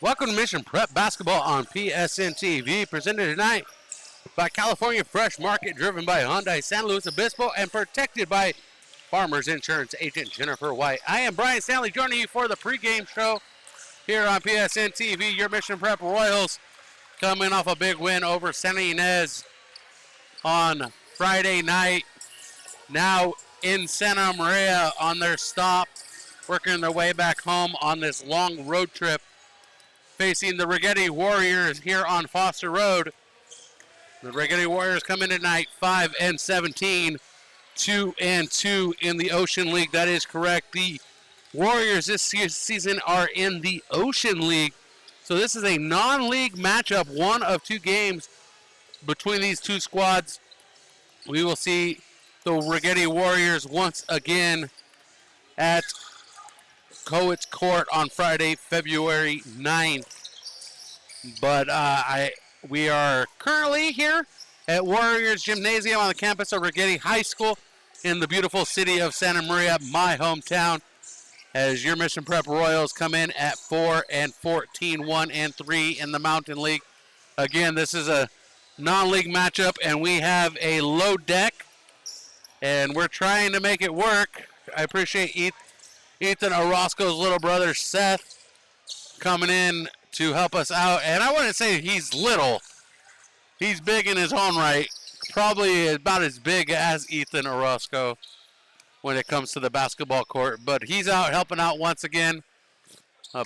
Welcome to Mission Prep Basketball on PSNtv, presented tonight by California Fresh Market, driven by Hyundai San Luis Obispo, and protected by Farmers Insurance Agent Jennifer White. I am Brian Stanley, joining you for the pregame show here on PSNtv. Your Mission Prep Royals coming off a big win over San Ynez on Friday night. Now in Santa Maria on their stop, working their way back home on this long road trip, facing the Righetti Warriors here on Foster Road. The Righetti Warriors come in tonight 5-17, 2-2 in the Ocean League. That is correct. The Warriors this season are in the Ocean League. So this is a non-league matchup, one of two games between these two squads. We will see the Righetti Warriors once again at Coates Court on Friday, February 9th. But we are currently here at Warriors Gymnasium on the campus of Righetti High School in the beautiful city of Santa Maria, my hometown, as your Mission Prep Royals come in at 4-14, 1-3 in the Mountain League. Again, this is a non-league matchup, and we have a low deck, and we're trying to make it work. I appreciate Ethan Orozco's little brother, Seth, coming in to help us out. And I wouldn't say he's little. He's big in his own right. Probably about as big as Ethan Orozco when it comes to the basketball court. But he's out helping out once again,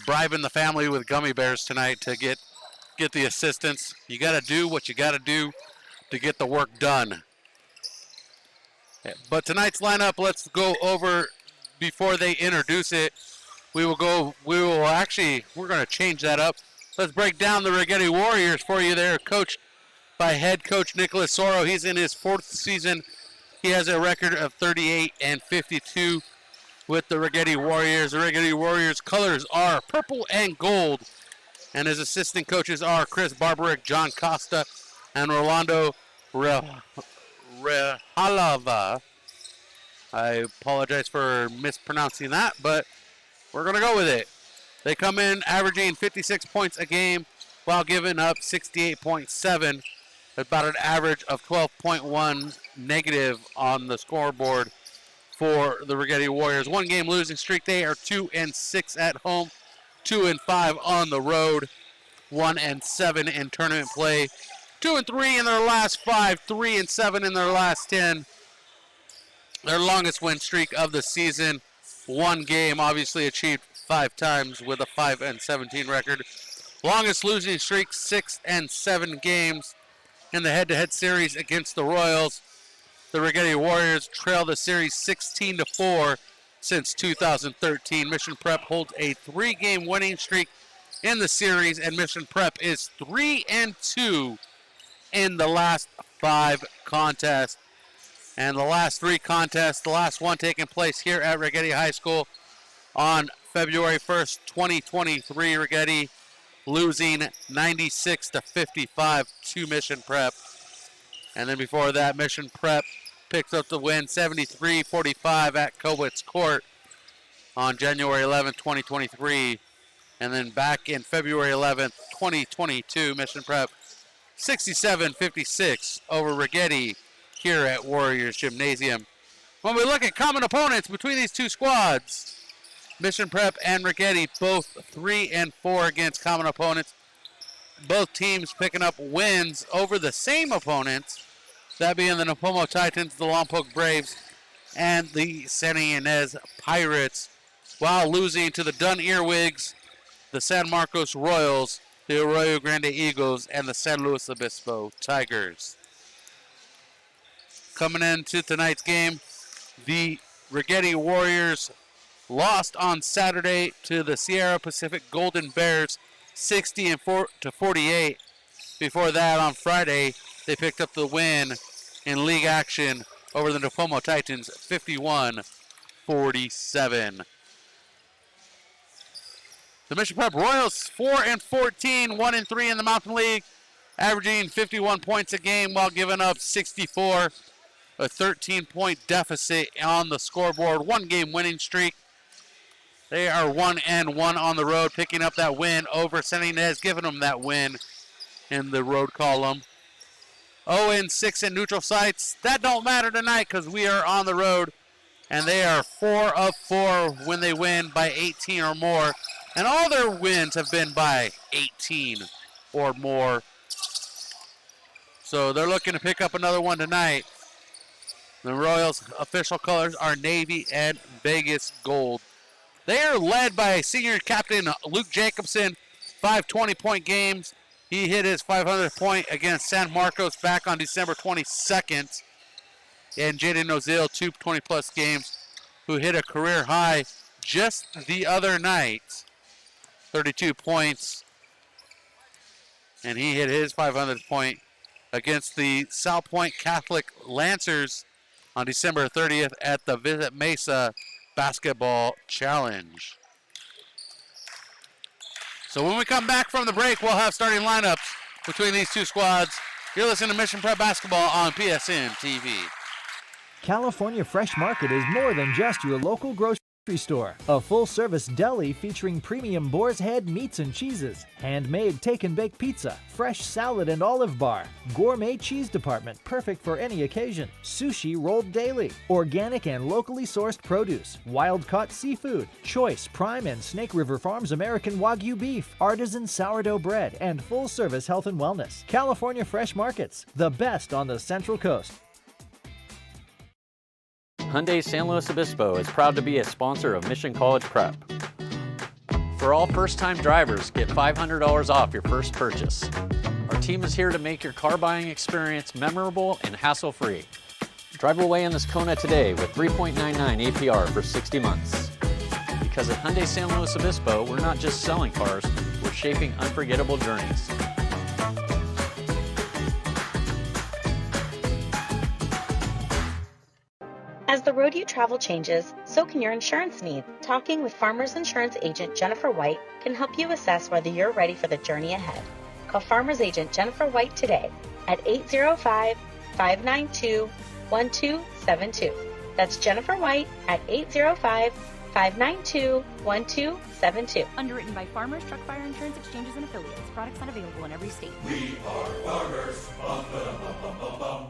bribing the family with gummy bears tonight to get the assistance. You got to do what you got to do to get the work done. But tonight's lineup, let's go over before they introduce it. We're going to change that up. Let's break down the Righetti Warriors for you. They're coached by head coach Nicholas Soro. He's in his fourth season. He has a record of 38-52 with the Righetti Warriors. The Righetti Warriors colors are purple and gold. And his assistant coaches are Chris Barbaric, John Costa, and Rolando Rehalava. I apologize for mispronouncing that, but we're going to go with it. They come in averaging 56 points a game while giving up 68.7, about an average of 12.1 negative on the scoreboard for the Righetti Warriors. One game losing streak. They are 2-6 at home, 2-5 on the road, 1-7 in tournament play, 2-3 in their last 5, 3-7 in their last 10. Their longest win streak of the season, one game, obviously achieved 5 times with a 5-17 record. Longest losing streak, 6-7 games in the head-to-head series against the Royals. The Righetti Warriors trail the series 16-4 since 2013. Mission Prep holds a 3-game winning streak in the series, and Mission Prep is 3-2 in the last 5 contests. And the last 3 contests, the last one taking place here at Righetti High School on February 1st, 2023. Righetti losing 96-55 to Mission Prep. And then before that, Mission Prep picks up the win 73-45 at Coates Court on January 11th, 2023. And then back in February 11th, 2022, Mission Prep 67-56 over Righetti here at Warriors Gymnasium. When we look at common opponents between these two squads, Mission Prep and Righetti both 3-4 against common opponents. Both teams picking up wins over the same opponents, that being the Napomo Titans, the Lompoc Braves, and the San Ynez Pirates, while losing to the Dunn Earwigs, the San Marcos Royals, the Arroyo Grande Eagles, and the San Luis Obispo Tigers. Coming into tonight's game, the Righetti Warriors lost on Saturday to the Sierra Pacific Golden Bears 60-48. Before that, on Friday, they picked up the win in league action over the Napomo Titans 51-47. The Mission Prep Royals 4-14, 1-3 in the Mountain League, averaging 51 points a game while giving up 64. A 13-point deficit on the scoreboard. 1-game winning streak. They are 1-1 on the road, picking up that win over San Ynez, giving them that win in the road column. 0-6 in neutral sites. That don't matter tonight because we are on the road, and they are 4 of 4 when they win by 18 or more. And all their wins have been by 18 or more. So they're looking to pick up another one tonight. The Royals' official colors are navy and Vegas gold. They are led by senior captain Luke Jacobson, 5 20-point games. He hit his 500th point against San Marcos back on December 22nd. And Jaden Ozil, 2 20-plus games, who hit a career high just the other night, 32 points. And he hit his 500th point against the South Point Catholic Lancers on December 30th at the Visit Mesa Basketball Challenge. So when we come back from the break, we'll have starting lineups between these two squads. You're listening to Mission Prep Basketball on PSN TV. California Fresh Market is more than just your local grocery store. A full-service deli featuring premium boar's head meats and cheeses, handmade take-and-bake pizza, fresh salad and olive bar, gourmet cheese department perfect for any occasion, sushi rolled daily, organic and locally sourced produce, wild-caught seafood, choice Prime and Snake River Farms American Wagyu beef, artisan sourdough bread, and full-service health and wellness. California Fresh Markets, the best on the Central Coast. Hyundai San Luis Obispo is proud to be a sponsor of Mission College Prep. For all first-time drivers, get $500 off your first purchase. Our team is here to make your car buying experience memorable and hassle-free. Drive away in this Kona today with 3.99 APR for 60 months. Because at Hyundai San Luis Obispo, we're not just selling cars, we're shaping unforgettable journeys. As the road you travel changes, so can your insurance needs. Talking with Farmers Insurance Agent Jennifer White can help you assess whether you're ready for the journey ahead. Call Farmers Agent Jennifer White today at 805-592-1272. That's Jennifer White at 805-592-1272. Underwritten by Farmers Truck Fire Insurance Exchanges and Affiliates. Products not available in every state. We are farmers. Bum, bum, bum, bum, bum.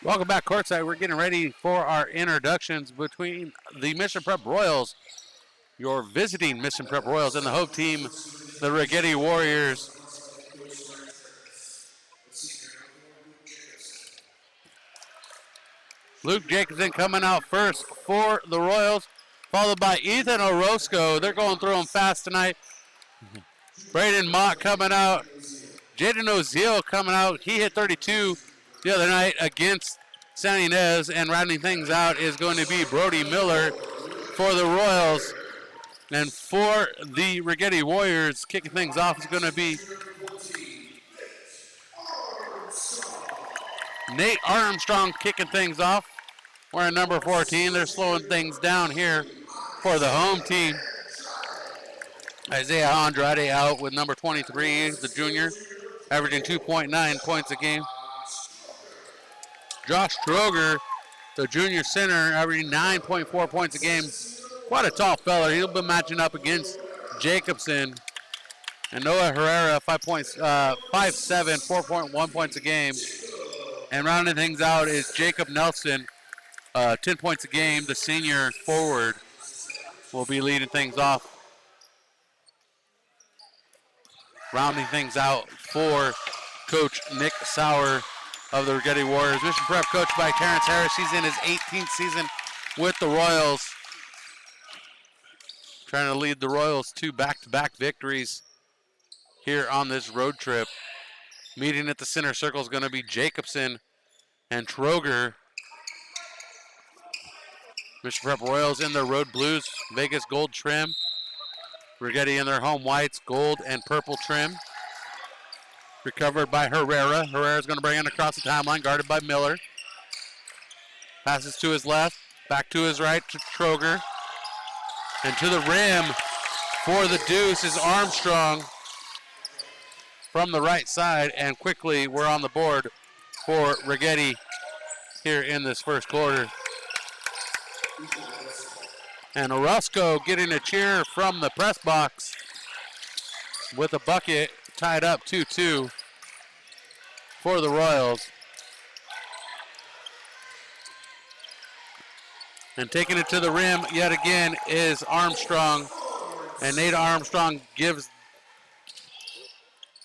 Welcome back courtside. We're getting ready for our introductions between the Mission Prep Royals, your visiting Mission Prep Royals, and the home team, the Righetti Warriors. Luke Jacobson coming out first for the Royals, followed by Ethan Orozco. They're going through them fast tonight. Braden Mott coming out. Jaden Ozil coming out. He hit 32 the other night against San Ynez, and rounding things out is going to be Brody Miller for the Royals. And for the Righetti Warriors, kicking things off is going to be Nate Armstrong kicking things off. Wearing number 14. They're slowing things down here for the home team. Isaiah Andrade out with number 23, the junior, averaging 2.9 points a game. Josh Troger, the junior center, averaging 9.4 points a game. Quite a tall fella. He'll be matching up against Jacobson. And Noah Herrera, 5'7", 4.1 points a game. And rounding things out is Jacob Nelson, 10 points a game. The senior forward will be leading things off. Rounding things out for Coach Nick Sauer of the Righetti Warriors. Mission Prep coached by Terrence Harris. He's in his 18th season with the Royals. Trying to lead the Royals to back-to-back victories here on this road trip. Meeting at the center circle is going to be Jacobson and Troger. Mission Prep Royals in their road blues, Vegas gold trim. Righetti in their home whites, gold and purple trim. Recovered by Herrera. Herrera's going to bring it across the timeline, guarded by Miller. Passes to his left, back to his right to Troger. And to the rim for the deuce is Armstrong from the right side. And quickly we're on the board for Righetti here in this first quarter. And Orozco getting a cheer from the press box with a bucket, tied up 2-2 for the Royals. And taking it to the rim yet again is Armstrong. And Nate Armstrong gives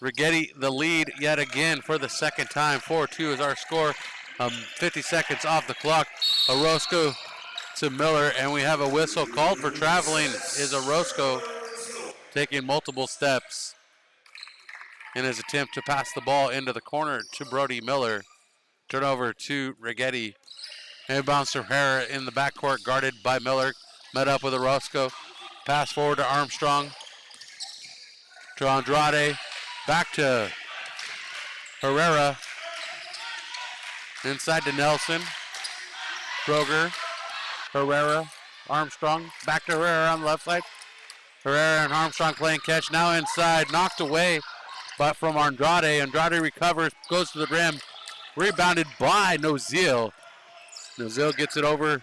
Righetti the lead yet again for the second time. 4-2 is our score. 50 seconds off the clock. Orozco to Miller, and we have a whistle called for traveling. Is Orozco taking multiple steps in his attempt to pass the ball into the corner to Brody Miller. Turnover to Righetti. Inbounds to Herrera in the backcourt, guarded by Miller. Met up with Orozco. Pass forward to Armstrong. To Andrade. Back to Herrera. Inside to Nelson. Kroger. Herrera. Armstrong. Back to Herrera on the left side. Herrera and Armstrong playing catch. Now inside. Knocked away but from Andrade. Andrade recovers. Goes to the rim. Rebounded by Noziel. Noziel gets it over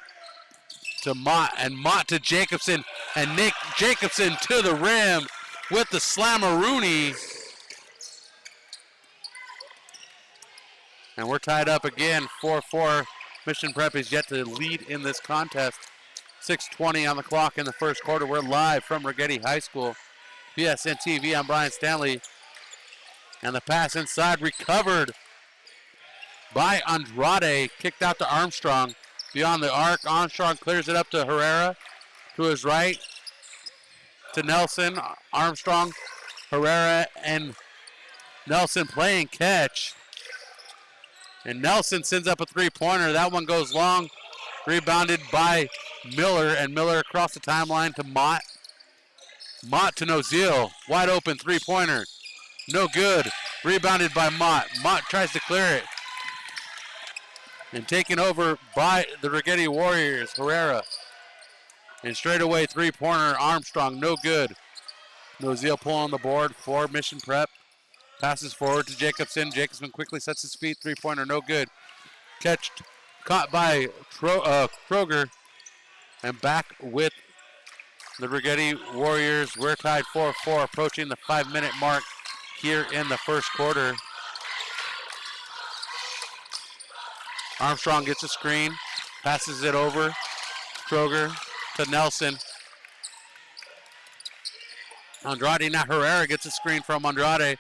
to Mott, and Mott to Jacobson, and Nick Jacobson to the rim with the slammeroonie. And we're tied up again, 4-4. Mission Prep is yet to lead in this contest. 6:20 on the clock in the first quarter. We're live from Righetti High School. PSNtv, I'm Brian Stanley. And the pass inside recovered by Andrade, kicked out to Armstrong. Beyond the arc, Armstrong clears it up to Herrera. To his right, to Nelson. Armstrong, Herrera, and Nelson playing catch. And Nelson sends up a three-pointer. That one goes long. Rebounded by Miller, and Miller across the timeline to Mott. Mott to Noziel. Wide open three-pointer. No good. Rebounded by Mott. Mott tries to clear it. And taken over by the Righetti Warriors, Herrera. And straight away three-pointer, Armstrong, no good. Noziel pulling the board for Mission Prep. Passes forward to Jacobson. Jacobson quickly sets his feet, three-pointer, no good. Caught by Kroger. And back with the Righetti Warriors. We're tied 4-4, approaching the 5-minute mark here in the first quarter. Armstrong gets a screen, passes it over. Kroger to Nelson. Andrade, now Herrera gets a screen from Andrade.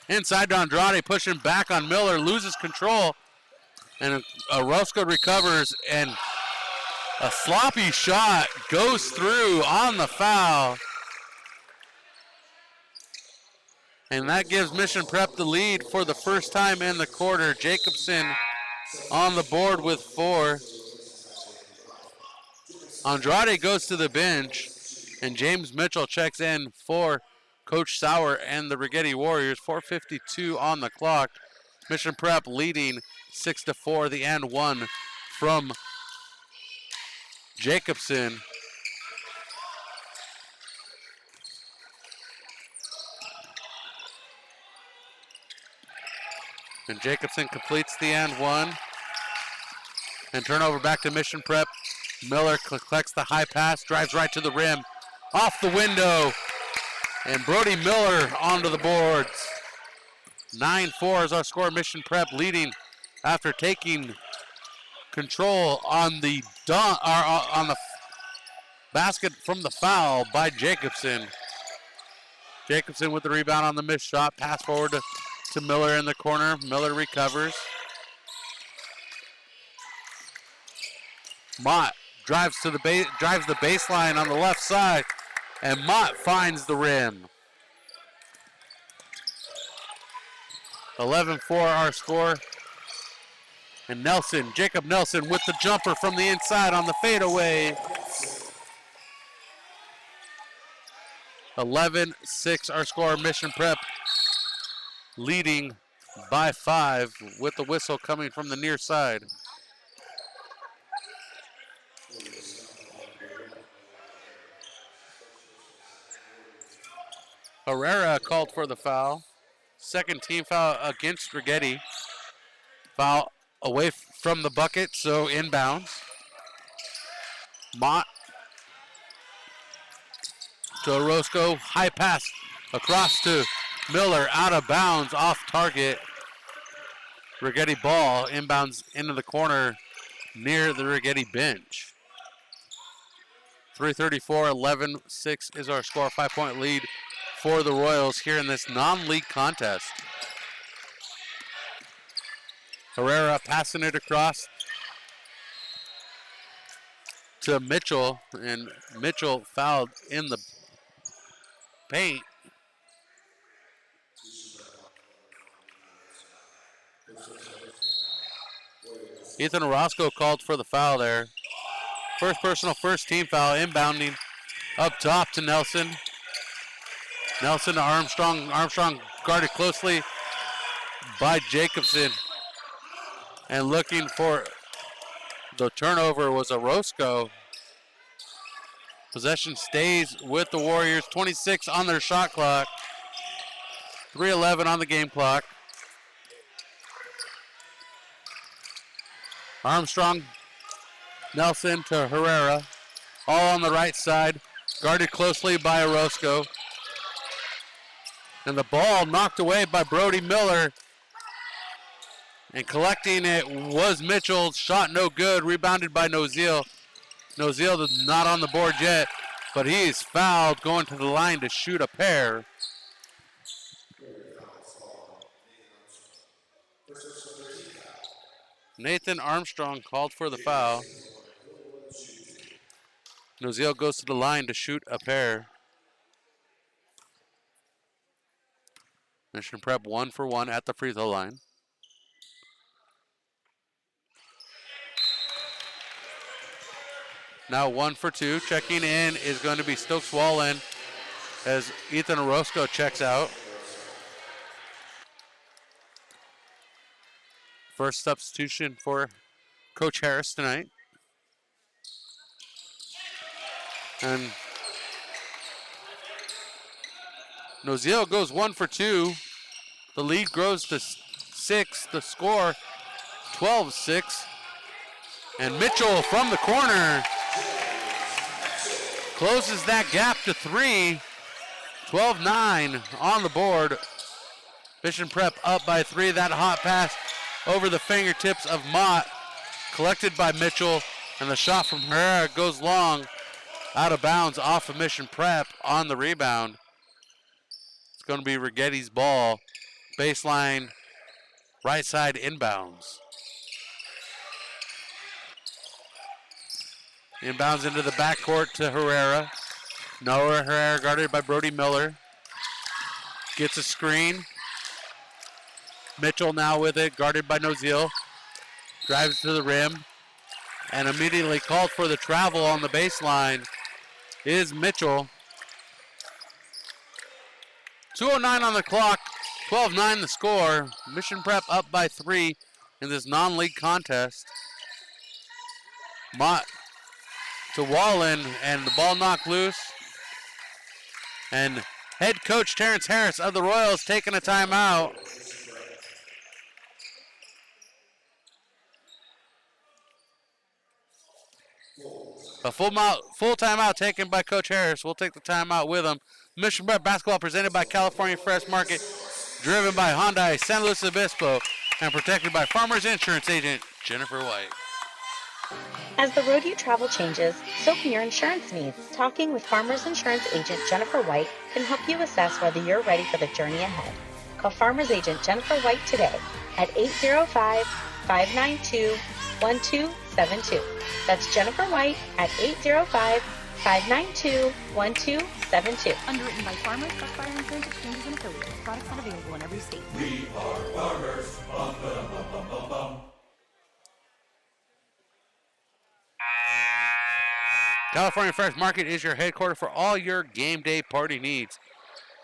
Inside to Andrade, pushing back on Miller, loses control. And Orozco recovers, and a sloppy shot goes through on the foul. And that gives Mission Prep the lead for the first time in the quarter. Jacobson on the board with 4. Andrade goes to the bench, and James Mitchell checks in for Coach Sauer and the Righetti Warriors. 4:52 on the clock. Mission Prep leading 6-4. The and one from Jacobson. And Jacobson completes the and one. And turnover back to Mission Prep. Miller collects the high pass, drives right to the rim. Off the window. And Brody Miller onto the boards. 9-4 is our score. Mission Prep leading after taking control on the basket from the foul by Jacobson. Jacobson with the rebound on the missed shot. Pass forward to Miller in the corner. Miller recovers. Mott drives the baseline on the left side, and Mott finds the rim. 11-4 our score. And Nelson, Jacob Nelson with the jumper from the inside on the fadeaway. 11-6 our score. Mission Prep leading by 5 with the whistle coming from the near side. Herrera called for the foul. Second team foul against Righetti. Foul away from the bucket, so inbounds. Mott to Orozco, high pass across to Miller, out of bounds, off target. Righetti ball inbounds into the corner near the Righetti bench. 3:34, 11-6 is our score, 5-point lead for the Royals here in this non-league contest. Herrera passing it across to Mitchell, and Mitchell fouled in the paint. Ethan Orozco called for the foul there. First personal, first team foul, inbounding up top to Nelson. Nelson to Armstrong. Armstrong guarded closely by Jacobson. And looking for the turnover was Orozco. Possession stays with the Warriors. 26 on their shot clock. 3:11 on the game clock. Armstrong, Nelson to Herrera. All on the right side. Guarded closely by Orozco. And the ball knocked away by Brody Miller. And collecting it was Mitchell. Shot no good. Rebounded by Noziel. Noziel is not on the board yet, but he is fouled going to the line to shoot a pair. Nathan Armstrong called for the foul. Noziel goes to the line to shoot a pair. Mission Prep 1 for 1 at the free throw line. Now 1 for 2. Checking in is going to be Stokes Wallen as Ethan Orozco checks out. First substitution for Coach Harris tonight. And Noziel goes 1 for 2. The lead grows to 6. The score 12-6. And Mitchell from the corner closes that gap to 3. 12-9 on the board. Mission Prep up by 3. That hot pass over the fingertips of Mott, collected by Mitchell, and the shot from Herrera goes long, out of bounds off of Mission Prep on the rebound. It's going to be Righetti's ball. Baseline, right side inbounds. Inbounds into the backcourt to Herrera. Noah Herrera guarded by Brody Miller. Gets a screen. Mitchell now with it, guarded by Noziel. Drives to the rim. And immediately called for the travel on the baseline is Mitchell. 2:09 on the clock. 12-9 the score. Mission Prep up by 3 in this non-league contest. Mott to Wallen, and the ball knocked loose. And head coach Terrence Harris of the Royals taking a timeout. A full timeout taken by Coach Harris. We'll take the timeout with him. Mission Prep basketball presented by California Fresh Market, driven by Hyundai San Luis Obispo, and protected by Farmers Insurance Agent Jennifer White. As the road you travel changes, so can your insurance needs. Talking with Farmers Insurance Agent Jennifer White can help you assess whether you're ready for the journey ahead. Call Farmers Agent Jennifer White today at 805-592-1272. That's Jennifer White at 805-592-1272. Underwritten by Farmers, Buck Fire Insurance Exchanges and Affiliates. Products not available in every state. We are farmers. Bum, ba, dum, bum, bum, bum, bum. California Fresh Market is your headquarters for all your game day party needs.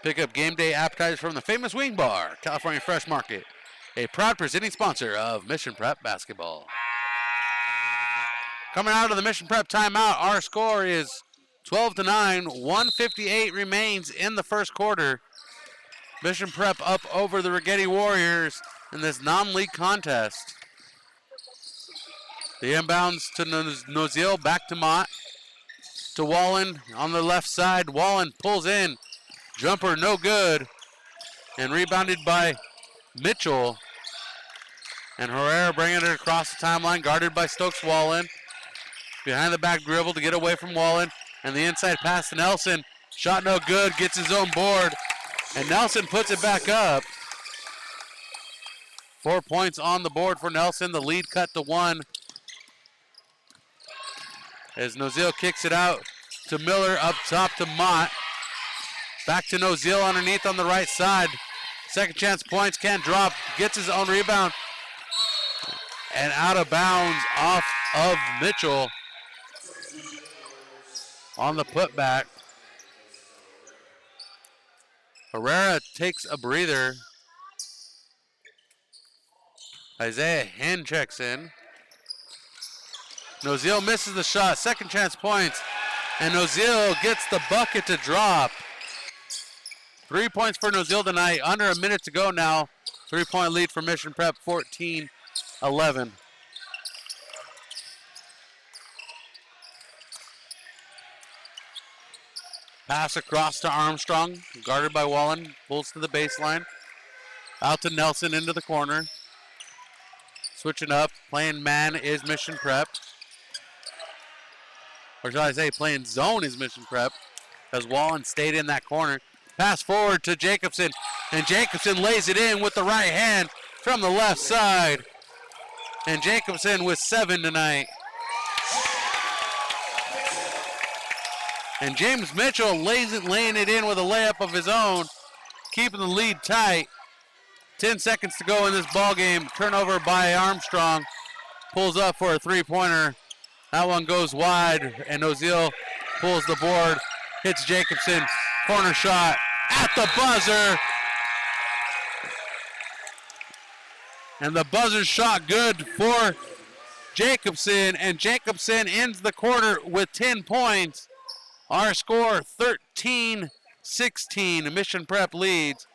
Pick up game day appetizers from the famous Wing Bar. California Fresh Market, a proud presenting sponsor of Mission Prep basketball. Coming out of the Mission Prep timeout, our score is 12-9. 1:58 remains in the first quarter. Mission Prep up over the Righetti Warriors in this non-league contest. The inbounds to Nozil, back to Mott, to Wallen on the left side. Wallen pulls in, jumper no good, and rebounded by Mitchell. And Herrera bringing it across the timeline, guarded by Stokes Wallen. Behind the back dribble to get away from Wallen, and the inside pass to Nelson. Shot no good, gets his own board, and Nelson puts it back up. 4 points on the board for Nelson. The lead cut to 1. As Nozil kicks it out to Miller, up top to Mott. Back to Nozil underneath on the right side. Second chance points, can't drop, gets his own rebound. And out of bounds off of Mitchell on the putback. Herrera takes a breather. Isaiah Hen checks in. Nozil misses the shot, second chance points, and Nozil gets the bucket to drop. 3 points for Nozil tonight, under a minute to go now. 3-point lead for Mission Prep, 14-11. Pass across to Armstrong, guarded by Wallen, pulls to the baseline. Out to Nelson into the corner. Switching up, playing man is Mission Prep. Or shall I say playing zone is Mission Prep, as Wallen stayed in that corner. Pass forward to Jacobson, and Jacobson lays it in with the right hand from the left side. And Jacobson with 7 tonight. And James Mitchell laying it in with a layup of his own, keeping the lead tight. 10 seconds to go in this ball game. Turnover by Armstrong. Pulls up for a three-pointer. That one goes wide, and Nozil pulls the board, hits Jacobson. Corner shot at the buzzer. And the buzzer shot good for Jacobson, and Jacobson ends the quarter with 10 points. Our score 13-16. Mission Prep leads.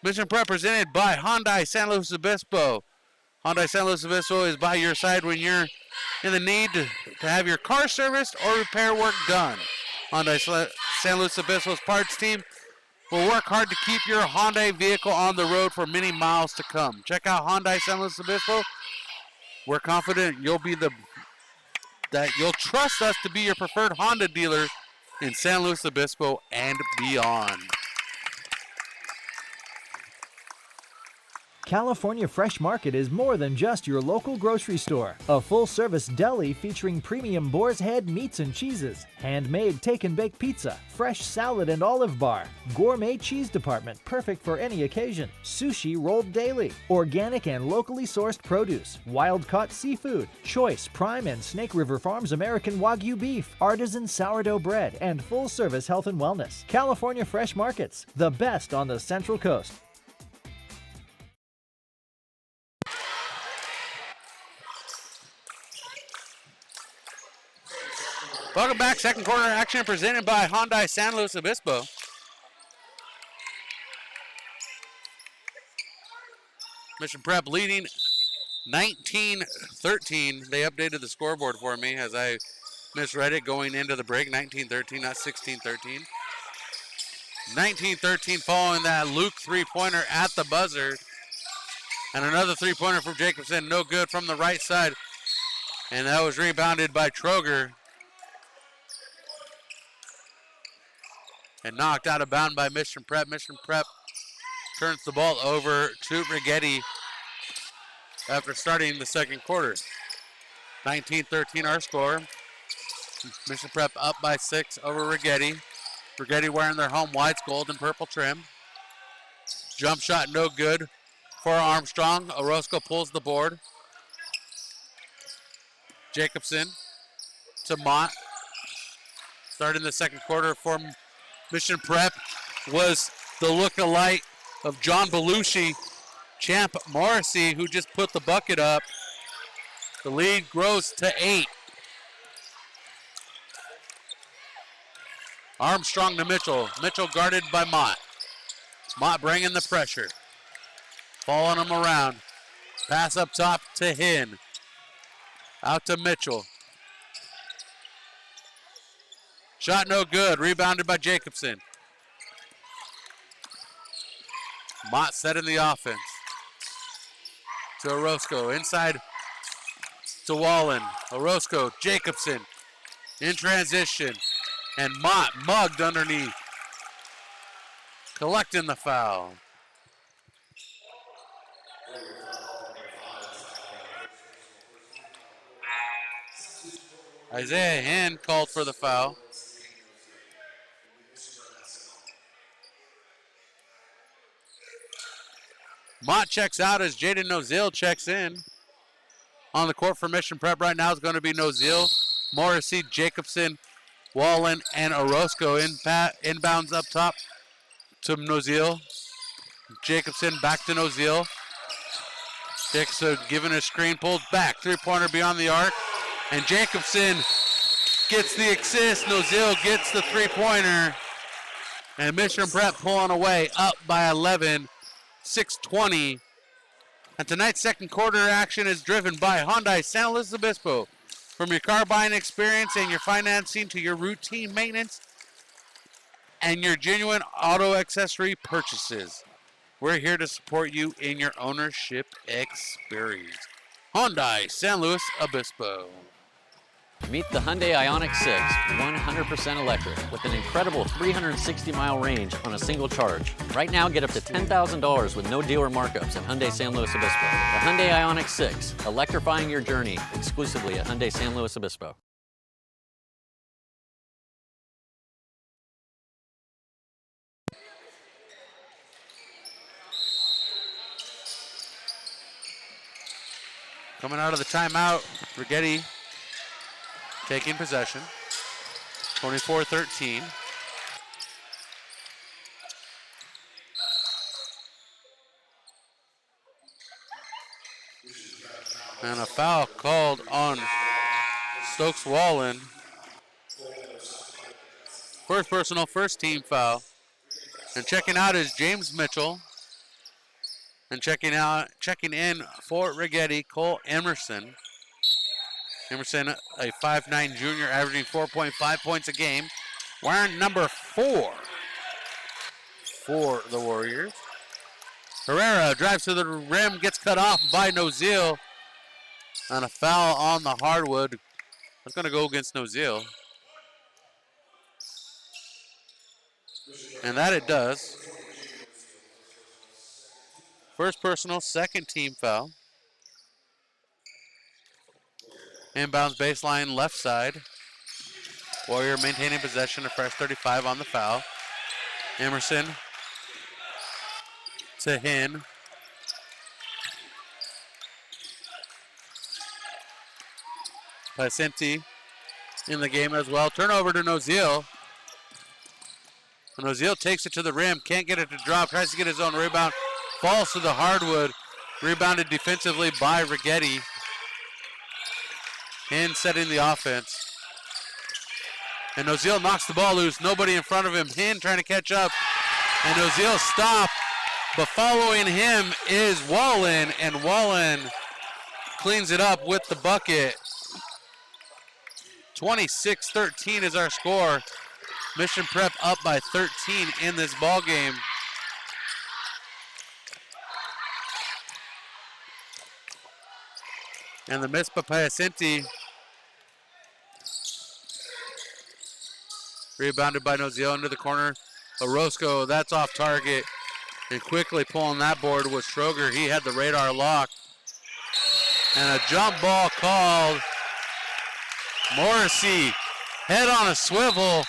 Mission Prep presented by Hyundai San Luis Obispo. Hyundai San Luis Obispo is by your side when you're in the need to have your car serviced or repair work done. Hyundai San Luis Obispo's parts team will work hard to keep your Hyundai vehicle on the road for many miles to come. Check out Hyundai San Luis Obispo. We're confident you'll trust us to be your preferred Honda dealer in San Luis Obispo and beyond. California Fresh Market is more than just your local grocery store. A full-service deli featuring premium boar's head meats and cheeses, handmade take-and-bake pizza, fresh salad and olive bar, gourmet cheese department perfect for any occasion, sushi rolled daily, organic and locally sourced produce, wild-caught seafood, choice Prime and Snake River Farms American Wagyu beef, artisan sourdough bread, and full-service health and wellness. California Fresh Markets, the best on the Central Coast. Welcome back. Second quarter action presented by Hyundai San Luis Obispo. Mission Prep leading 19-13. They updated the scoreboard for me as I misread it going into the break. 19-13, not 16-13. 19-13 following that Luke three-pointer at the buzzer. And another three-pointer from Jacobson, no good from the right side. And that was rebounded by Troger. And knocked out of bounds by Mission Prep. Mission Prep turns the ball over to Righetti after starting the second quarter. 19-13 our score. Mission Prep up by 6 over Righetti. Righetti wearing their home whites, gold and purple trim. Jump shot no good for Armstrong. Orozco pulls the board. Jacobson to Mott. Starting the second quarter for Mission Prep was the look-alike of John Belushi, Champ Morrissey, who just put the bucket up. The lead grows to 8. Armstrong to Mitchell. Mitchell guarded by Mott. Mott bringing the pressure. Following him around. Pass up top to Hinn. Out to Mitchell. Shot no good. Rebounded by Jacobson. Mott setting the offense. To Orozco. Inside to Wallen. Orozco. Jacobson. In transition. And Mott mugged underneath. Collecting the foul. Isaiah Hinn called for the foul. Mott checks out as Jaden Nozil checks in. On the court for Mission Prep right now is going to be Nozil, Morrissey, Jacobson, Wallen, and Orozco. Inbounds up top to Nozil. Jacobson back to Nozil. Jacobson giving a screen, pulls back. Three-pointer beyond the arc. And Jacobson gets the assist. Nozil gets the three-pointer. And Mission Prep pulling away up by 11, 6:20. And tonight's second quarter action is driven by Hyundai San Luis Obispo. From your car buying experience and your financing to your routine maintenance and your genuine auto accessory purchases, we're here to support you in your ownership experience. Hyundai San Luis Obispo. Meet the Hyundai Ioniq 6, 100% electric, with an incredible 360-mile range on a single charge. Right now, get up to $10,000 with no dealer markups at Hyundai San Luis Obispo. The Hyundai Ioniq 6, electrifying your journey, exclusively at Hyundai San Luis Obispo. Coming out of the timeout, Righetti taking possession, 24-13. And a foul called on Stokes Wallen. First personal, first team foul. And checking out is James Mitchell. And checking in for Righetti, Cole Emerson. Emerson, a 5'9" junior, averaging 4.5 points a game. Wearing number 4 for the Warriors. Herrera drives to the rim, gets cut off by Nozil. And a foul on the hardwood. It's going to go against Nozil. And that it does. First personal, second team foul. Inbounds baseline left side. Warrior maintaining possession, a fresh 35 on the foul. Emerson to Hinn. PSNtv in the game as well. Turnover to Nozil. And Nozil takes it to the rim, can't get it to drop, tries to get his own rebound, falls to the hardwood. Rebounded defensively by Righetti. Hinn setting the offense. And Nozil knocks the ball loose. Nobody in front of him. Hinn trying to catch up. And Nozil stopped. But following him is Wallen. And Wallen cleans it up with the bucket. 26-13 is our score. Mission Prep up by 13 in this ball game. And the miss by PSNtv. Rebounded by Nozil into the corner. Orozco, that's off target. And quickly pulling that board was Stroger. He had the radar locked. And a jump ball called. Morrissey, head on a swivel,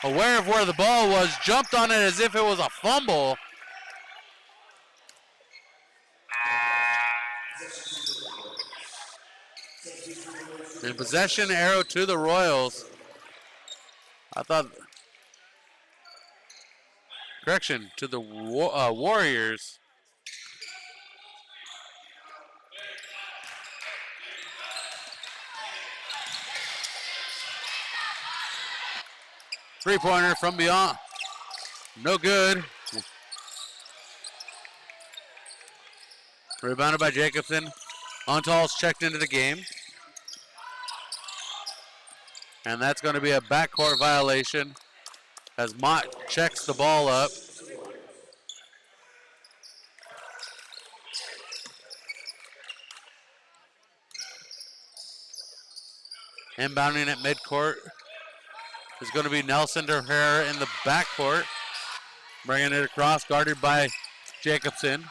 aware of where the ball was, jumped on it as if it was a fumble. In possession, arrow to the Royals. I thought, correction to the Warriors. Three-pointer from beyond. No good. Rebounded by Jacobson. Untall's checked into the game. And that's going to be a backcourt violation as Mott checks the ball up. Inbounding at midcourt is going to be Nelson to Herrera in the backcourt. Bringing it across, guarded by Jacobson.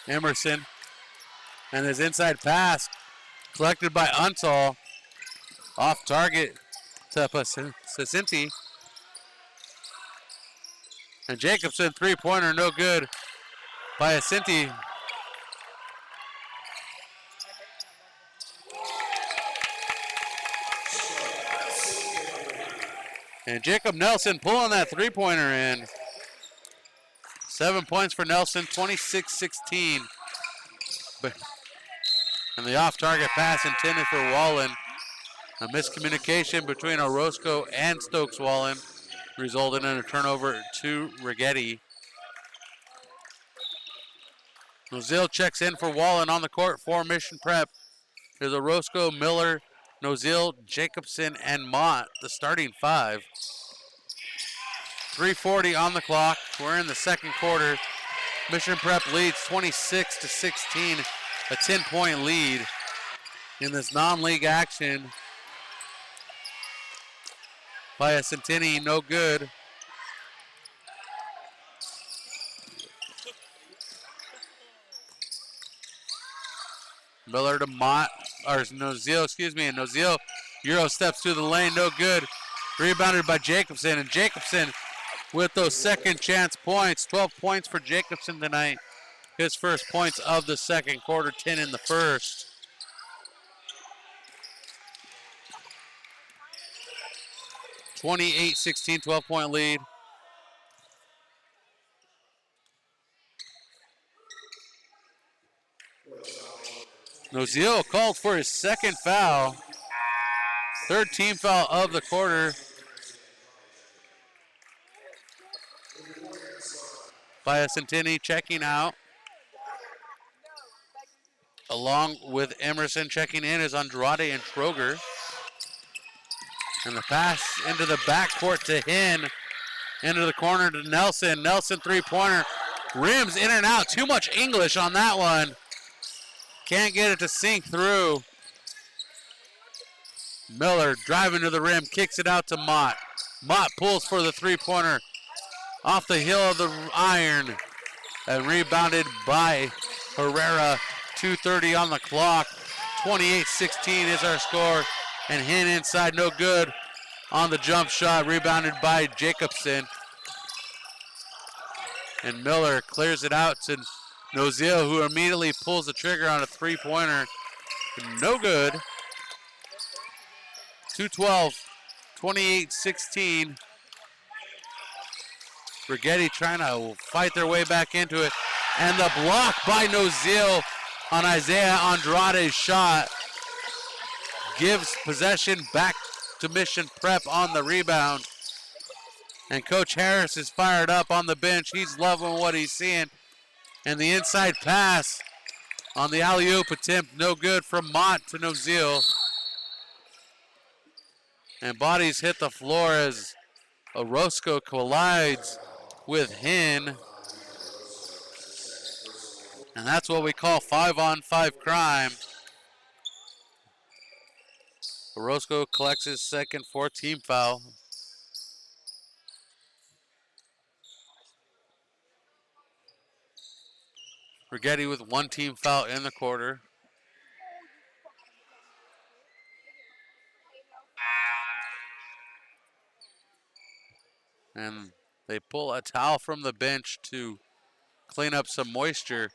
Emerson. And his inside pass collected by Untall. Off target to Pacinti. And Jacobson, three-pointer, no good by Pacinti. And Jacob Nelson pulling that three-pointer in. 7 points for Nelson, 26-16. And the off-target pass intended for Wallen. A miscommunication between Orozco and Stokes Wallen resulted in a turnover to Righetti. Nozil checks in for Wallen on the court for Mission Prep. There's Orozco, Miller, Nozil, Jacobson, and Mott, the starting five. 3:40 on the clock. We're in the second quarter. Mission Prep leads 26-16, a 10-point lead in this non-league action. Piacentini, no good. Miller to Mott, or Nozil, excuse me, and Nozil Euro steps through the lane, no good. Rebounded by Jacobson, and Jacobson with those second chance points. 12 points for Jacobson tonight. His first points of the second quarter, 10 in the first. (28-16), 12-point lead. Nozil called for his second foul. Third team foul of the quarter. Piacentini checking out. Along with Emerson checking in is Andrade and Troger. And the pass into the backcourt to Hinn. Into the corner to Nelson. Nelson three-pointer. Rims in and out. Too much English on that one. Can't get it to sink through. Miller driving to the rim. Kicks it out to Mott. Mott pulls for the three-pointer. Off the heel of the iron. And rebounded by Herrera. 2:30 on the clock. 28-16 is our score. And Hinn inside, no good on the jump shot. Rebounded by Jacobson. And Miller clears it out to Nozil, who immediately pulls the trigger on a three-pointer. No good. 2:12, 28-16. Righetti trying to fight their way back into it. And the block by Nozil on Isaiah Andrade's shot gives possession back to Mission Prep on the rebound. And Coach Harris is fired up on the bench. He's loving what he's seeing. And the inside pass on the alley-oop attempt, no good from Mott to Nozil. And bodies hit the floor as Orozco collides with Hinn. And that's what we call 5-on-5 crime. Orozco collects his second, fourth team foul. Righetti with one team foul in the quarter. And they pull a towel from the bench to clean up some moisture.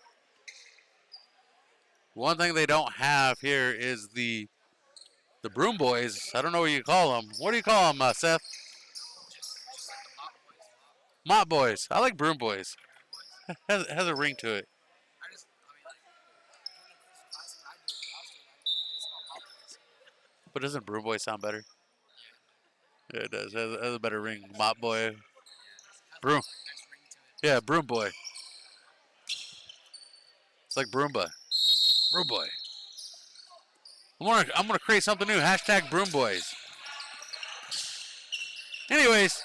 One thing they don't have here is the The Broom Boys. I don't know what you call them. What do you call them, Seth? Mop Boys. I like Broom Boys. has a ring to it. But doesn't Broom Boy sound better? Yeah, it does. It has a better ring. Mop Boy. Broom. Yeah, Broom Boy. It's like Broomba. Broom Boy. I'm gonna create something new. Hashtag Broom Boys. Anyways,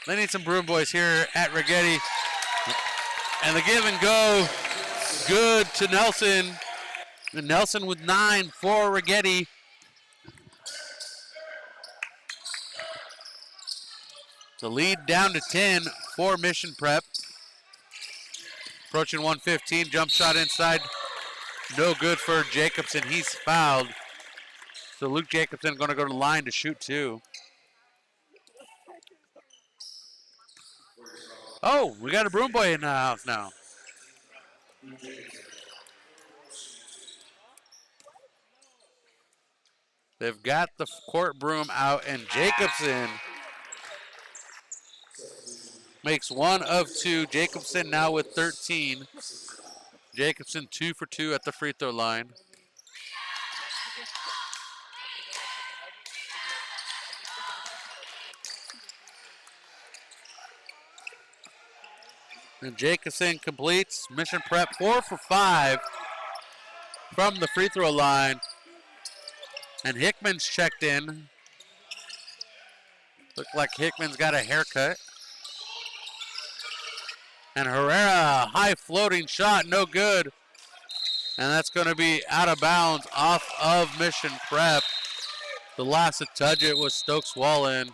they need some Broom Boys here at Righetti. And the give and go. Good to Nelson. And Nelson with 9 for Righetti. The lead down to 10 for Mission Prep. Approaching 115, jump shot inside. No good for Jacobson. He's fouled. So Luke Jacobson going to go to the line to shoot 2. Oh, we got a Broom Boy in the house now. They've got the court broom out, and Jacobson makes 1 of 2. Jacobson now with 13. Jacobson 2 for 2 at the free throw line. And Jacobson completes. Mission Prep 4 for 5 from the free throw line. And Hickman's checked in. Looked like Hickman's got a haircut. And Herrera, high floating shot, no good. And that's going to be out of bounds off of Mission Prep. The last to touch it was Stokes Wallen.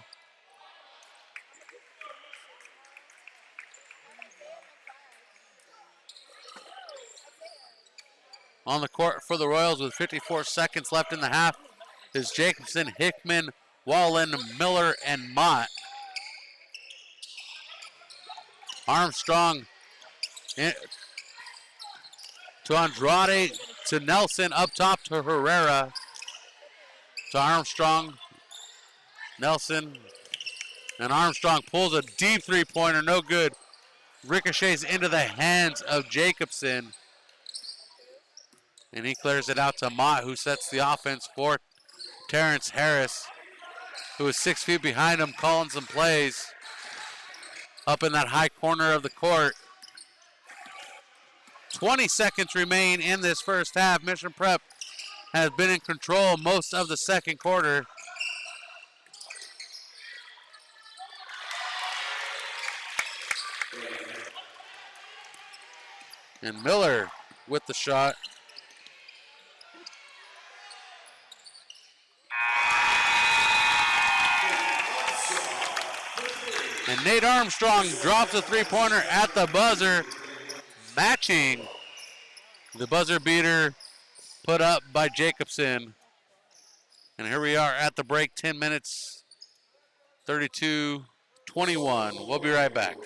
On the court for the Royals with 54 seconds left in the half is Jacobson, Hickman, Wallen, Miller, and Mott. Armstrong to Andrade, to Nelson, up top to Herrera, to Armstrong, Nelson, and Armstrong pulls a deep three-pointer, no good. Ricochets into the hands of Jacobson. And he clears it out to Mott, who sets the offense for Terrence Harris, who is 6 feet behind him, calling some plays up in that high corner of the court. 20 seconds remain in this first half. Mission Prep has been in control most of the second quarter. And Miller with the shot. And Nate Armstrong drops a three-pointer at the buzzer, matching the buzzer beater put up by Jacobson. And here we are at the break, 10 minutes, 32-21. We'll be right back.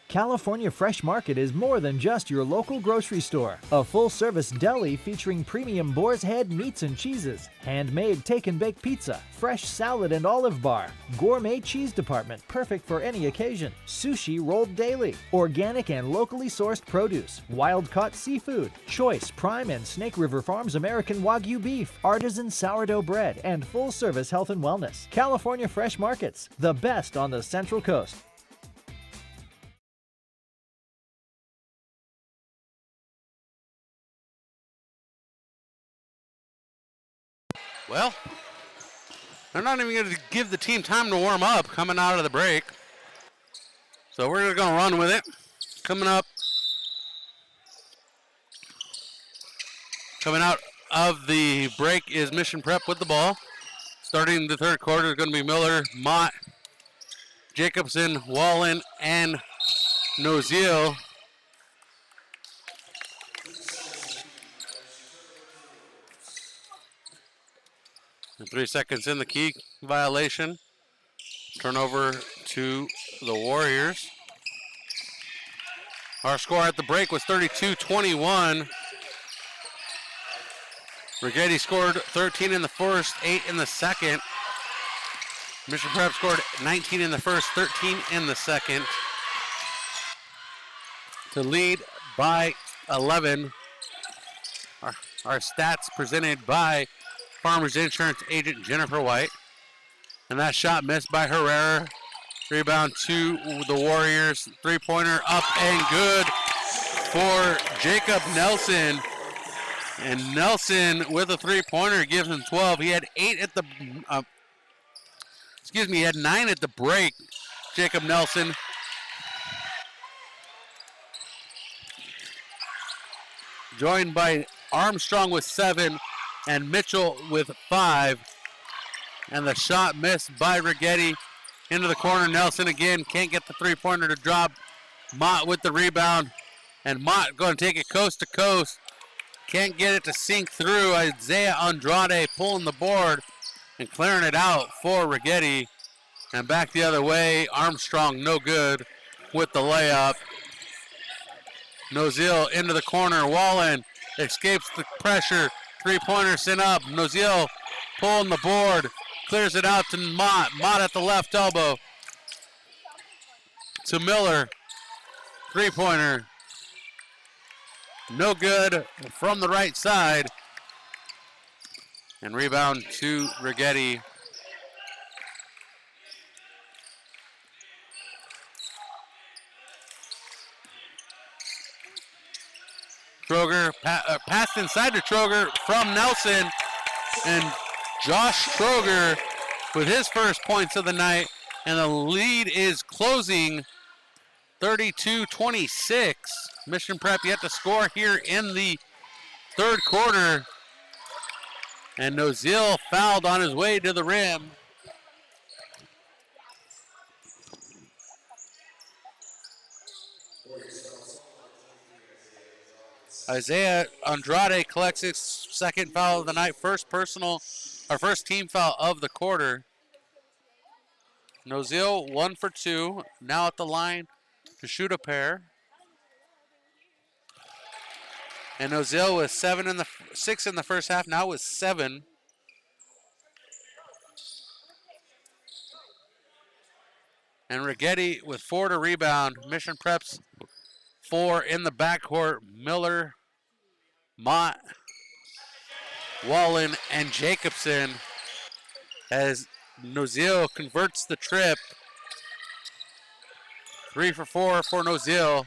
California Fresh Market is more than just your local grocery store. A full-service deli featuring premium boar's head meats and cheeses, handmade take-and-bake pizza, fresh salad and olive bar, gourmet cheese department perfect for any occasion, sushi rolled daily, organic and locally sourced produce, wild-caught seafood, choice prime and Snake River Farms American Wagyu beef, artisan sourdough bread, and full-service health and wellness. California Fresh Markets, the best on the Central Coast. Well, they're not even going to give the team time to warm up coming out of the break. So we're going to run with it. Coming out of the break is Mission Prep with the ball. Starting the third quarter is going to be Miller, Mott, Jacobson, Wallen, and Noziel. And 3 seconds in the key violation. Turnover to the Warriors. Our score at the break was 32-21. Righetti scored 13 in the first, 8 in the second. Mission Prep scored 19 in the first, 13 in the second to lead by 11. Our stats presented by Farmers Insurance agent Jennifer White. And that shot missed by Herrera. Rebound to the Warriors. Three-pointer up and good for Jacob Nelson. And Nelson with a three-pointer gives him 12. He had 9 at the break. Jacob Nelson. Joined by Armstrong with 7 and Mitchell with 5. And the shot missed by Righetti into the corner. Nelson again can't get the three-pointer to drop. Mott with the rebound. And Mott going to take it coast to coast. Can't get it to sink through. Isaiah Andrade pulling the board and clearing it out for Righetti. And back the other way, Armstrong no good with the layup. Noziel into the corner. Wallen escapes the pressure. Three-pointer sent up. Noziel pulling the board. Clears it out to Mott. Mott at the left elbow. To Miller. Three-pointer. No good from the right side. And rebound to Righetti. Troger passed inside to Troger from Nelson. And Josh Troger with his first points of the night. And the lead is closing 32-26. Mission Prep yet to score here in the third quarter. And Noziel fouled on his way to the rim. Isaiah Andrade collects his second foul of the night, first team foul of the quarter. Noziel 1 for 2, now at the line to shoot a pair. And Noziel with 6 in the first half, now with 7. And Righetti with 4 to rebound. Mission Prep's 4 in the backcourt. Miller, Mott, Wallen, and Jacobson as Noziel converts the trip. 3 for 4 for Noziel.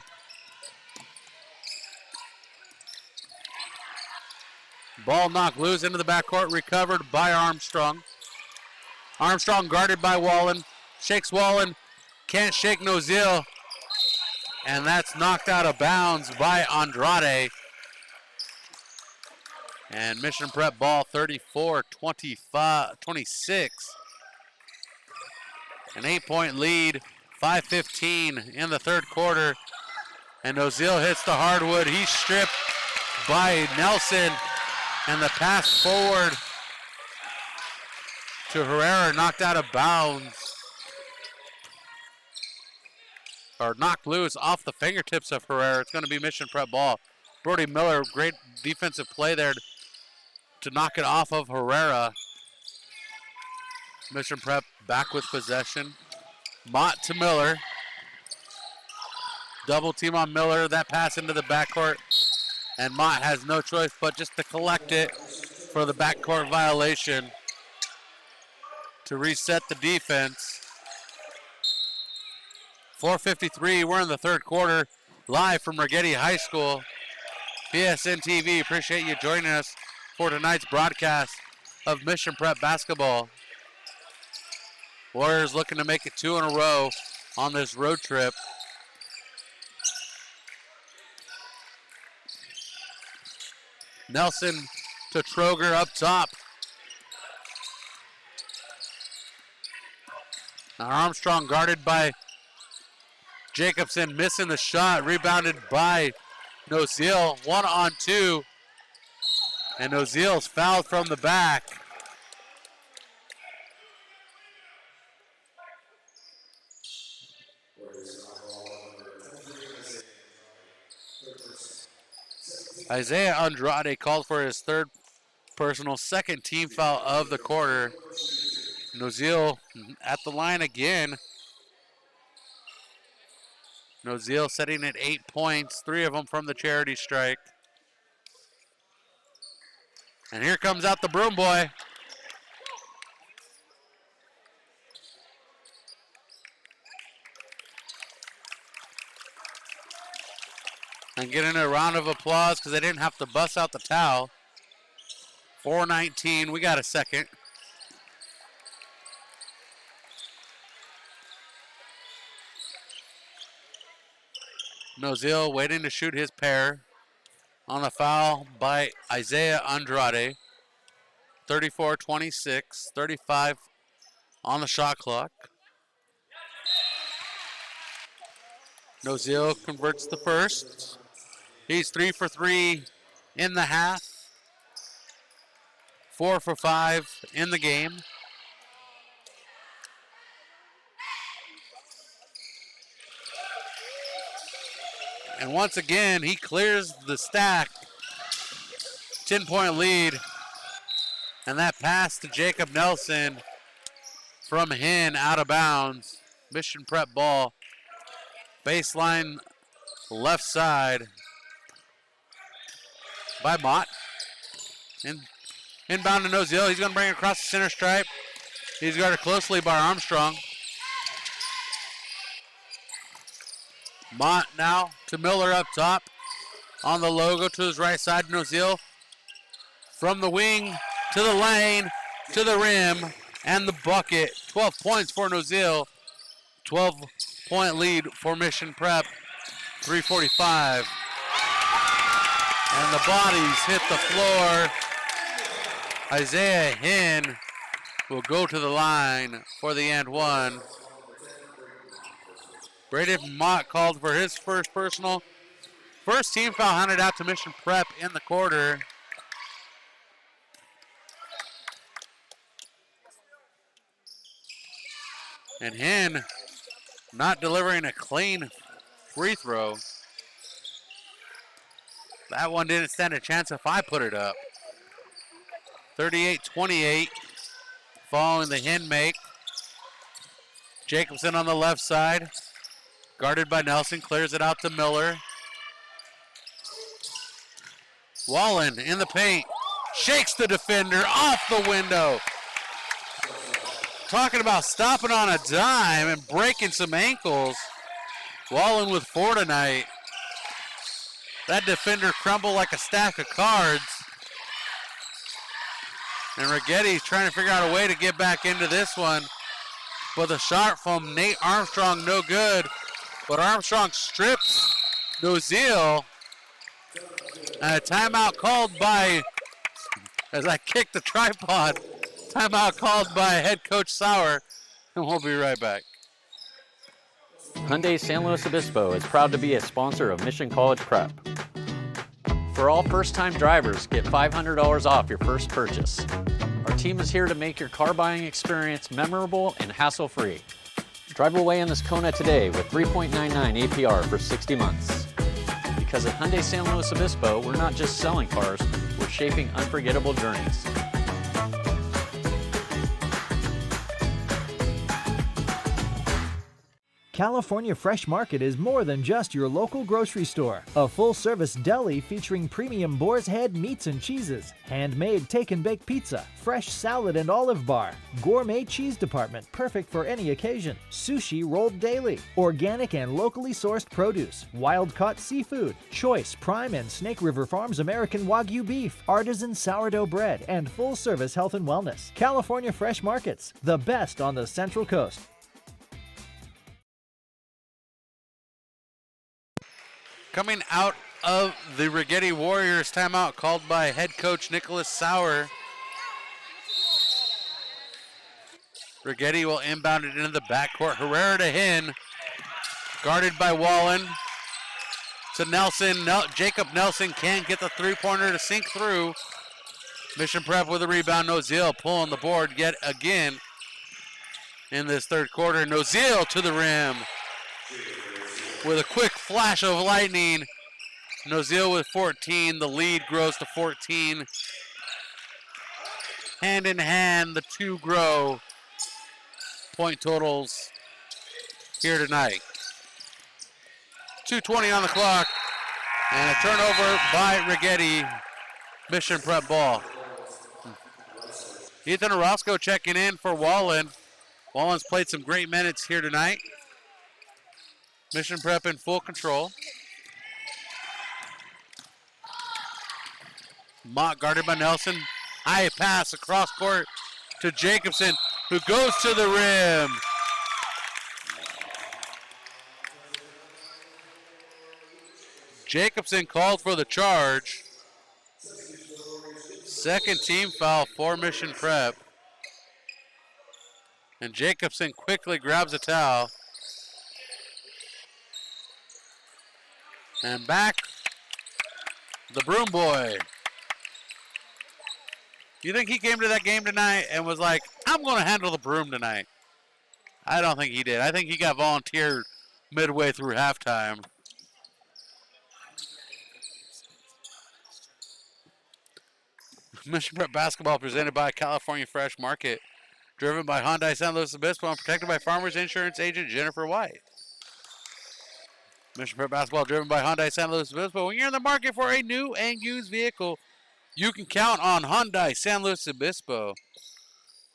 Ball knocked loose into the backcourt, recovered by Armstrong. Armstrong guarded by Wallen. Shakes Wallen, can't shake Noziel. And that's knocked out of bounds by Andrade. And Mission Prep ball 34-26. An 8-point lead, 5:15 in the third quarter. And Noziel hits the hardwood. He's stripped by Nelson. And the pass forward to Herrera knocked out of bounds. or knocked loose off the fingertips of Herrera. It's going to be Mission Prep ball. Brody Miller, great defensive play there to knock it off of Herrera. Mission Prep back with possession. Mott to Miller. Double team on Miller. That pass into the backcourt. And Mott has no choice but just to collect it for the backcourt violation to reset the defense. 4:53, we're in the third quarter, live from Righetti High School. PSNtv, appreciate you joining us for tonight's broadcast of Mission Prep basketball. Warriors looking to make it 2 in a row on this road trip. Nelson to Troger up top. Now Armstrong guarded by Jacobson, missing the shot, rebounded by Noziel, 1-on-2. And Noziel's fouled from the back. Isaiah Andrade called for his third personal, second team foul of the quarter. Noziel at the line again. Noziel setting at 8 points, 3 of them from the charity strike. And here comes out the broom boy. And getting a round of applause because they didn't have to bust out the towel. 4:19, we got a second. Noziel waiting to shoot his pair on the foul by Isaiah Andrade. 34-26, 35 on the shot clock. Noziel converts the first. He's 3 for 3 in the half. 4 for 5 in the game. And once again, he clears the stack. 10-point lead. And that pass to Jacob Nelson from Hen out of bounds. Mission Prep ball. Baseline left side by Mott. Inbound to Noziel. He's going to bring it across the center stripe. He's guarded closely by Armstrong. Mott now to Miller up top. On the logo to his right side, Noziel. From the wing to the lane, to the rim, and the bucket. 12 points for Noziel. 12-point lead for Mission Prep. 3:45. And the bodies hit the floor. Isaiah Hen will go to the line for the and one. Braden Mott called for his first personal. First team foul handed out to Mission Prep in the quarter. And Hen not delivering a clean free throw. That one didn't stand a chance if I put it up. 38-28 following the Hen make. Jacobson on the left side. Guarded by Nelson, clears it out to Miller. Wallen in the paint. Shakes the defender off the window. Talking about stopping on a dime and breaking some ankles. Wallen with 4 tonight. That defender crumbled like a stack of cards. And Righetti's trying to figure out a way to get back into this one. But the shot from Nate Armstrong, no good. But Armstrong strips Noziel. And a timeout called by, as I kick the tripod, timeout called by head coach Sauer. And we'll be right back. Hyundai San Luis Obispo is proud to be a sponsor of Mission College Prep. For all first-time drivers, get $500 off your first purchase. Our team is here to make your car buying experience memorable and hassle-free. Drive away in this Kona today with 3.99 APR for 60 months. Because at Hyundai San Luis Obispo, we're not just selling cars, we're shaping unforgettable journeys. California Fresh Market is more than just your local grocery store. A full-service deli featuring premium boar's head meats and cheeses, handmade take-and-bake pizza, fresh salad and olive bar, gourmet cheese department perfect for any occasion, sushi rolled daily, organic and locally sourced produce, wild-caught seafood, choice Prime and Snake River Farms American Wagyu beef, artisan sourdough bread, and full-service health and wellness. California Fresh Markets, the best on the Central Coast. Coming out of the Righetti Warriors timeout called by head coach Nicholas Sauer. Righetti will inbound it into the backcourt. Herrera to Hinn. Guarded by Wallen. To Nelson. Jacob Nelson can't get the three-pointer to sink through. Mission Prep with a rebound. Noziel pulling the board yet again in this third quarter. Noziel to the rim. With a quick flash of lightning. Noziel with 14. The lead grows to 14. Hand in hand, the two grow. Point totals here tonight. 2:20 on the clock. And a turnover by Righetti. Mission Prep ball. Ethan Orozco checking in for Wallen. Wallen's played some great minutes here tonight. Mission Prep in full control. Mott guarded by Nelson. High pass across court to Jacobson, who goes to the rim. Jacobson called for the charge. Second team foul for Mission Prep. And Jacobson quickly grabs a towel. And back, the Broom Boy. You think he came to that game tonight and was like, I'm going to handle the broom tonight? I don't think he did. I think he got volunteered midway through halftime. Mission Prep basketball presented by California Fresh Market. Driven by Hyundai San Luis Obispo and protected by Farmers Insurance agent Jennifer White. Mission Prep basketball driven by Hyundai San Luis Obispo. When you're in the market for a new and used vehicle, you can count on Hyundai San Luis Obispo.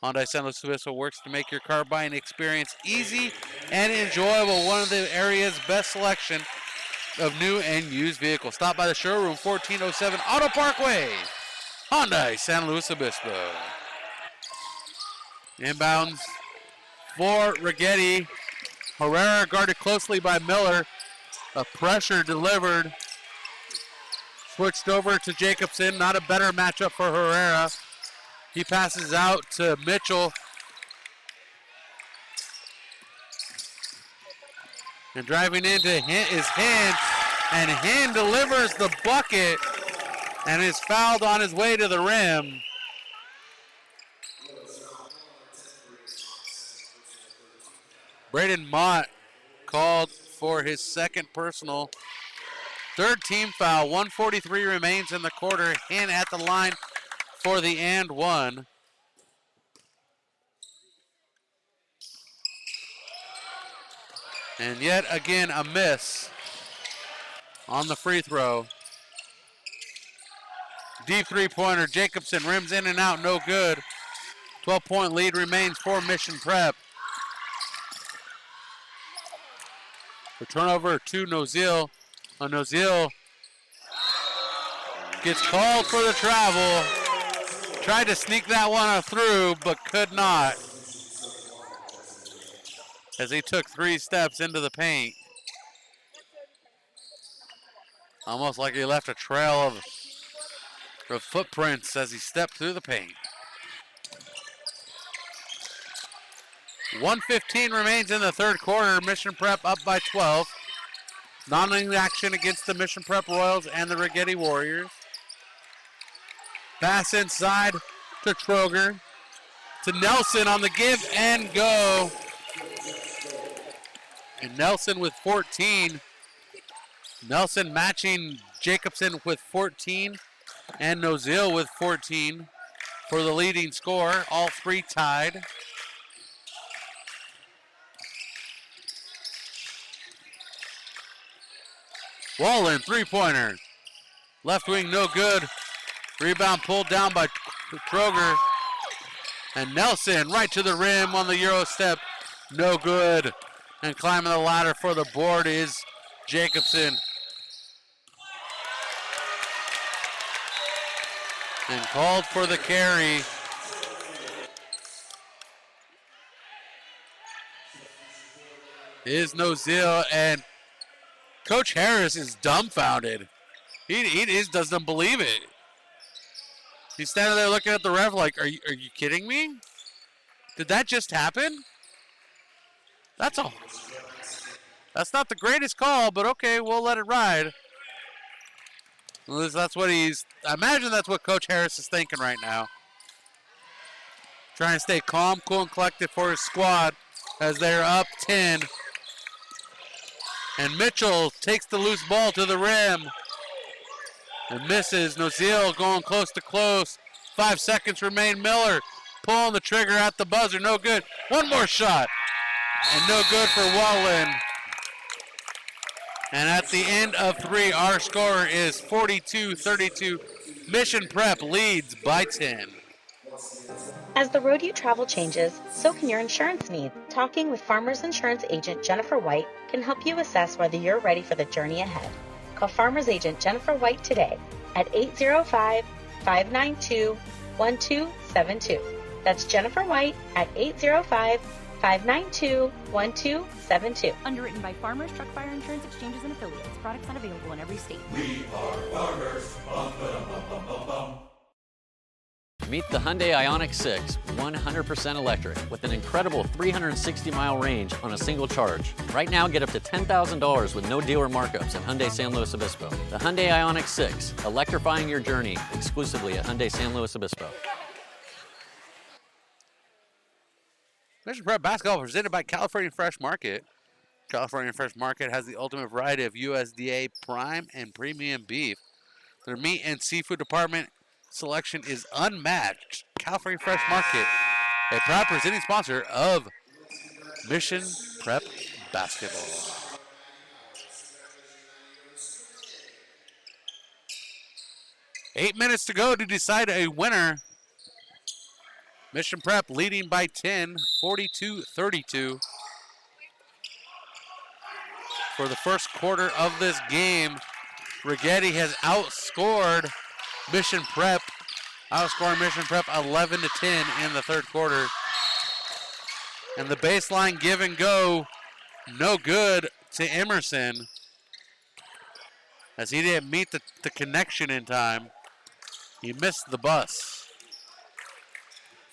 Hyundai San Luis Obispo works to make your car buying experience easy and enjoyable. One of the area's best selection of new and used vehicles. Stop by the showroom, 1407 Auto Parkway. Hyundai San Luis Obispo. Inbounds for Righetti. Herrera guarded closely by Miller. A pressure delivered. Switched over to Jacobson. Not a better matchup for Herrera. He passes out to Mitchell. And driving into is Hinn. And Hinn delivers the bucket and is fouled on his way to the rim. Braden Mott called for his second personal. Third team foul. 1:43 remains in the quarter. Hinn at the line for the and one. And yet again a miss on the free throw. Deep three-pointer. Jacobson rims in and out, no good. 12-point lead remains for Mission Prep. The turnover to Noziel. Noziel gets called for the travel. Tried to sneak that one through, but could not. As he took 3 steps into the paint. Almost like he left a trail of footprints as he stepped through the paint. 1:15 remains in the third quarter. Mission Prep up by 12. Non-action against the Mission Prep Royals and the Righetti Warriors. Pass inside to Troger. To Nelson on the give and go. And Nelson with 14. Nelson matching Jacobson with 14 and Nozil with 14 for the leading score. All three tied. Wallen, three-pointer. Left wing, no good. Rebound pulled down by Troger. And Nelson right to the rim on the Euro step. No good. And climbing the ladder for the board is Jacobson. And called for the carry. Is Nozil, and Coach Harris is dumbfounded. He just doesn't believe it. He's standing there looking at the ref like, are you kidding me? Did that just happen? That's not the greatest call, but okay, we'll let it ride. At least that's what I imagine that's what Coach Harris is thinking right now. Trying to stay calm, cool, and collected for his squad as they're up 10. And Mitchell takes the loose ball to the rim and misses. Nozil going close to close. 5 seconds remain. Miller pulling the trigger at the buzzer. No good. One more shot. And no good for Wallen. And at the end of 3, our score is 42-32. Mission Prep leads by 10. As the road you travel changes, so can your insurance needs. Talking with Farmers Insurance agent Jennifer White can help you assess whether you're ready for the journey ahead. Call Farmers agent Jennifer White today at 805-592-1272. That's Jennifer White at 805-592-1272. Underwritten by Farmers Truck Fire Insurance Exchanges and Affiliates. Products not available in every state. We are farmers. Bum, ba-dum, bum, bum, bum. Meet the Hyundai Ioniq 6, 100% electric, with an incredible 360-mile range on a single charge. Right now, get up to $10,000 with no dealer markups at Hyundai San Luis Obispo. The Hyundai Ioniq 6, electrifying your journey exclusively at Hyundai San Luis Obispo. Mission Prep Basketball presented by California Fresh Market. California Fresh Market has the ultimate variety of USDA prime and premium beef. Their meat and seafood department selection is unmatched. California Fresh Market, a proud presenting sponsor of Mission Prep Basketball. Eight minutes to go to decide a winner. Mission Prep leading by 10, 42-32. For the first quarter of this game, Righetti has outscored Mission Prep, outscoring Mission Prep 11-10 in the third quarter. And the baseline give and go, no good to Emerson, as he didn't meet the connection in time. He missed the bus.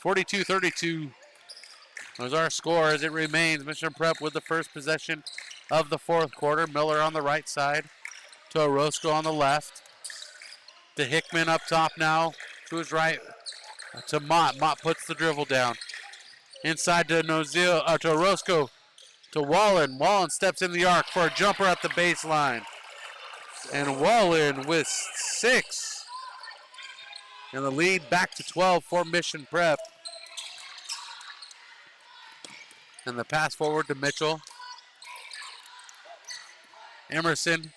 42-32 was our score as it remains. Mission Prep with the first possession of the fourth quarter. Miller on the right side to Orozco on the left. To Hickman up top now, to his right, to Mott. Mott puts the dribble down. Inside to Nozil, to Orozco, to Wallen. Wallen steps in the arc for a jumper at the baseline. And Wallen with 6. And the lead back to 12 for Mission Prep. And the pass forward to Mitchell. Emerson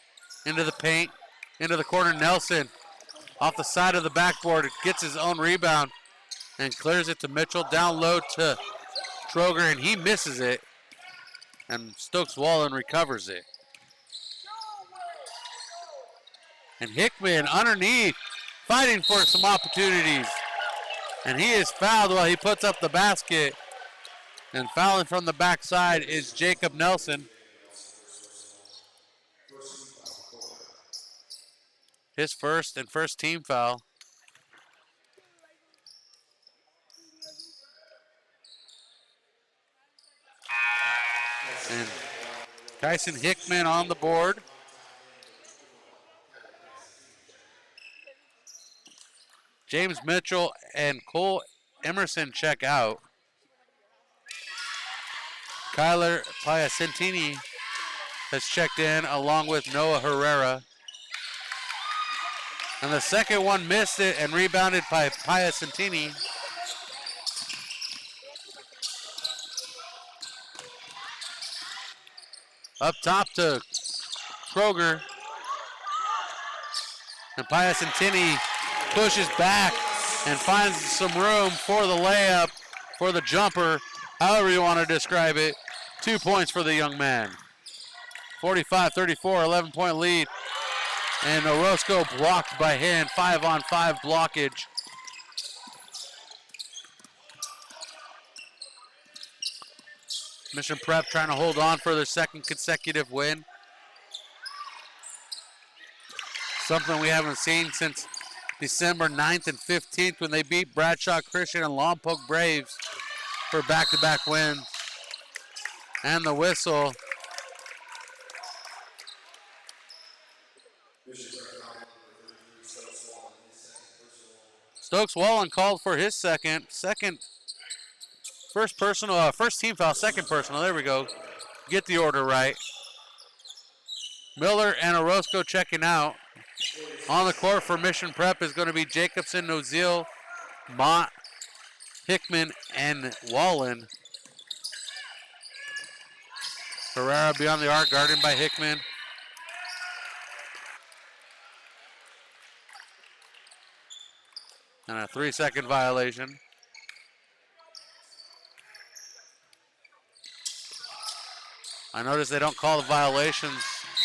into the paint, into the corner. Nelson off the side of the backboard, gets his own rebound and clears it to Mitchell. Down low to Troger, and he misses it. And Stokes Wallen recovers it. And Hickman underneath, fighting for some opportunities. And he is fouled while he puts up the basket. And fouling from the backside is Jacob Nelson. His first team foul. And Kyson Hickman on the board. James Mitchell and Cole Emerson check out. Kyler Piacentini has checked in along with Noah Herrera. And the second one missed it and rebounded by PSNtv. Up top to Kroger. And PSNtv pushes back and finds some room for the layup, for the jumper, however you want to describe it. 2 points for the young man. 45-34, 11-point lead. And Orozco blocked by hand, 5-on-5 blockage. Mission Prep trying to hold on for their second consecutive win. Something we haven't seen since December 9th and 15th when they beat Bradshaw Christian and Lompoc Braves for back-to-back wins. And the whistle. Stokes Wallen called for his first team foul, second personal. There we go. Get the order right. Miller and Orozco checking out. On the court for Mission Prep is going to be Jacobson, Nozil, Mott, Hickman, and Wallen. Herrera beyond the arc, guarded by Hickman. And a 3-second violation. I notice they don't call the violations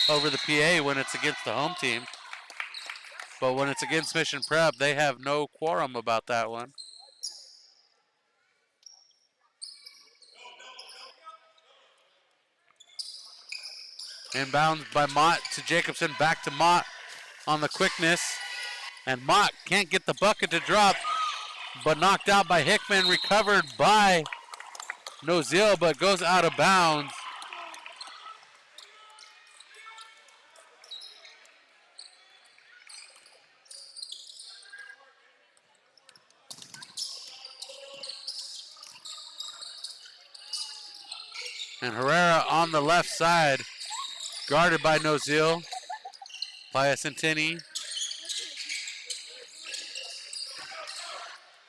over the PA when it's against the home team. But when it's against Mission Prep, they have no quorum about that one. Inbound by Mott to Jacobson, back to Mott on the quickness. And Mott can't get the bucket to drop, but knocked out by Hickman, recovered by Nozil, but goes out of bounds. And Herrera on the left side, guarded by Nozil. PSNtv.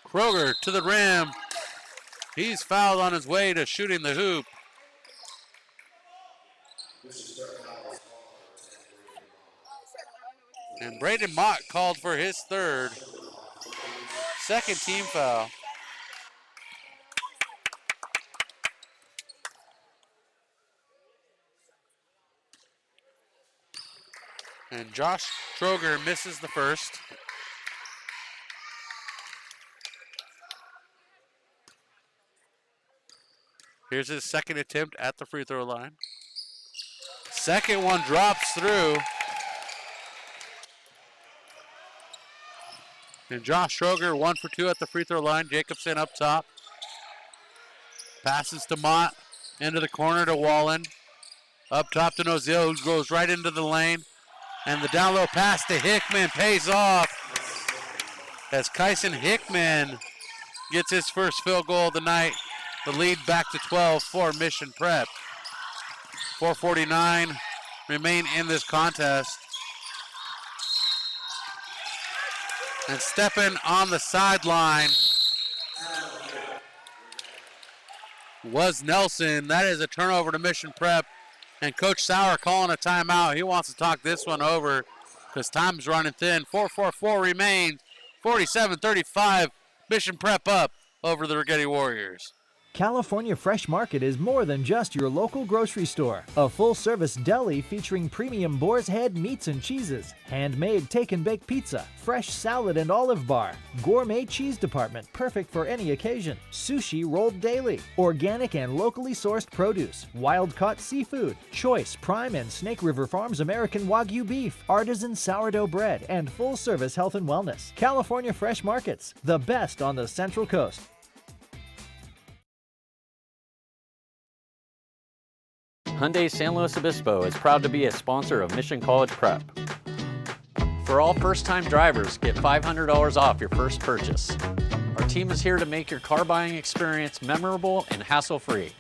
Kroger to the rim. He's fouled on his way to shooting the hoop. And Braden Mott called for his third. Second team foul. And Josh Kroger misses the first. Here's his second attempt at the free throw line. Second one drops through. And Josh Kroger 1 for 2 at the free throw line. Jacobson up top. Passes to Mott. Into the corner to Wallen. Up top to Nozil, who goes right into the lane. And the down low pass to Hickman pays off as Kyson Hickman gets his first field goal of the night. The lead back to 12 for Mission Prep. 4:49 remain in this contest. And stepping on the sideline was Nelson. That is a turnover to Mission Prep. And Coach Sauer calling a timeout. He wants to talk this one over because time's running thin. 4:44 remains. 47-35. Mission Prep up over the Righetti Warriors. California Fresh Market is more than just your local grocery store. A full-service deli featuring premium boar's head meats and cheeses, handmade take-and-bake pizza, fresh salad and olive bar, gourmet cheese department perfect for any occasion, sushi rolled daily, organic and locally sourced produce, wild-caught seafood, choice Prime and Snake River Farms American Wagyu beef, artisan sourdough bread, and full-service health and wellness. California Fresh Markets, the best on the Central Coast. Hyundai San Luis Obispo is proud to be a sponsor of Mission College Prep. For all first-time drivers, get $500 off your first purchase. Our team is here to make your car buying experience memorable and hassle-free.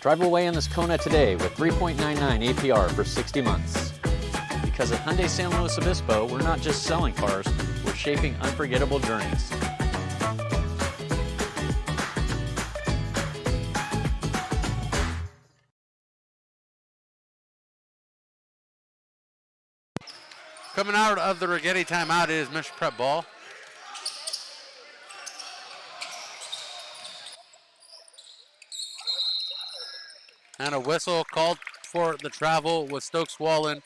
Drive away in this Kona today with 3.99 APR for 60 months. Because at Hyundai San Luis Obispo, we're not just selling cars, we're shaping unforgettable journeys. Coming out of the Righetti timeout is Mission Prep ball. And a whistle called for the travel with Stokes Wallen.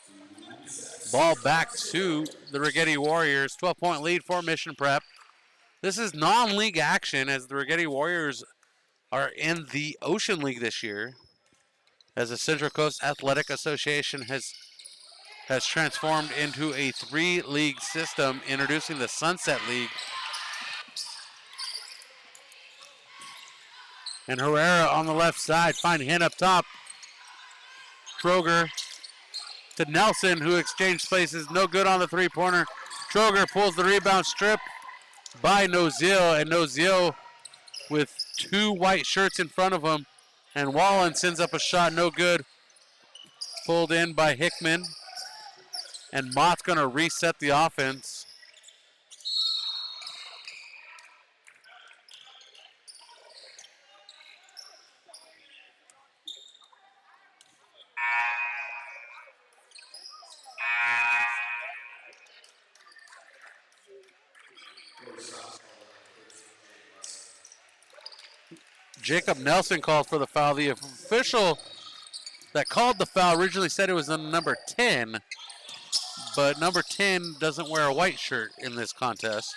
Ball back to the Righetti Warriors. 12-point lead for Mission Prep. This is non-league action as the Righetti Warriors are in the Ocean League this year, as the Central Coast Athletic Association has transformed into a 3-league system, introducing the Sunset League. And Herrera on the left side, finding Hen up top. Troger to Nelson, who exchanged places. No good on the three-pointer. Troger pulls the rebound, strip by Nozil, and Nozil with 2 white shirts in front of him. And Wallen sends up a shot, no good. Pulled in by Hickman. And Mott's going to reset the offense. Jacob Nelson called for the foul. The official that called the foul originally said it was on number 10, but number 10 doesn't wear a white shirt in this contest.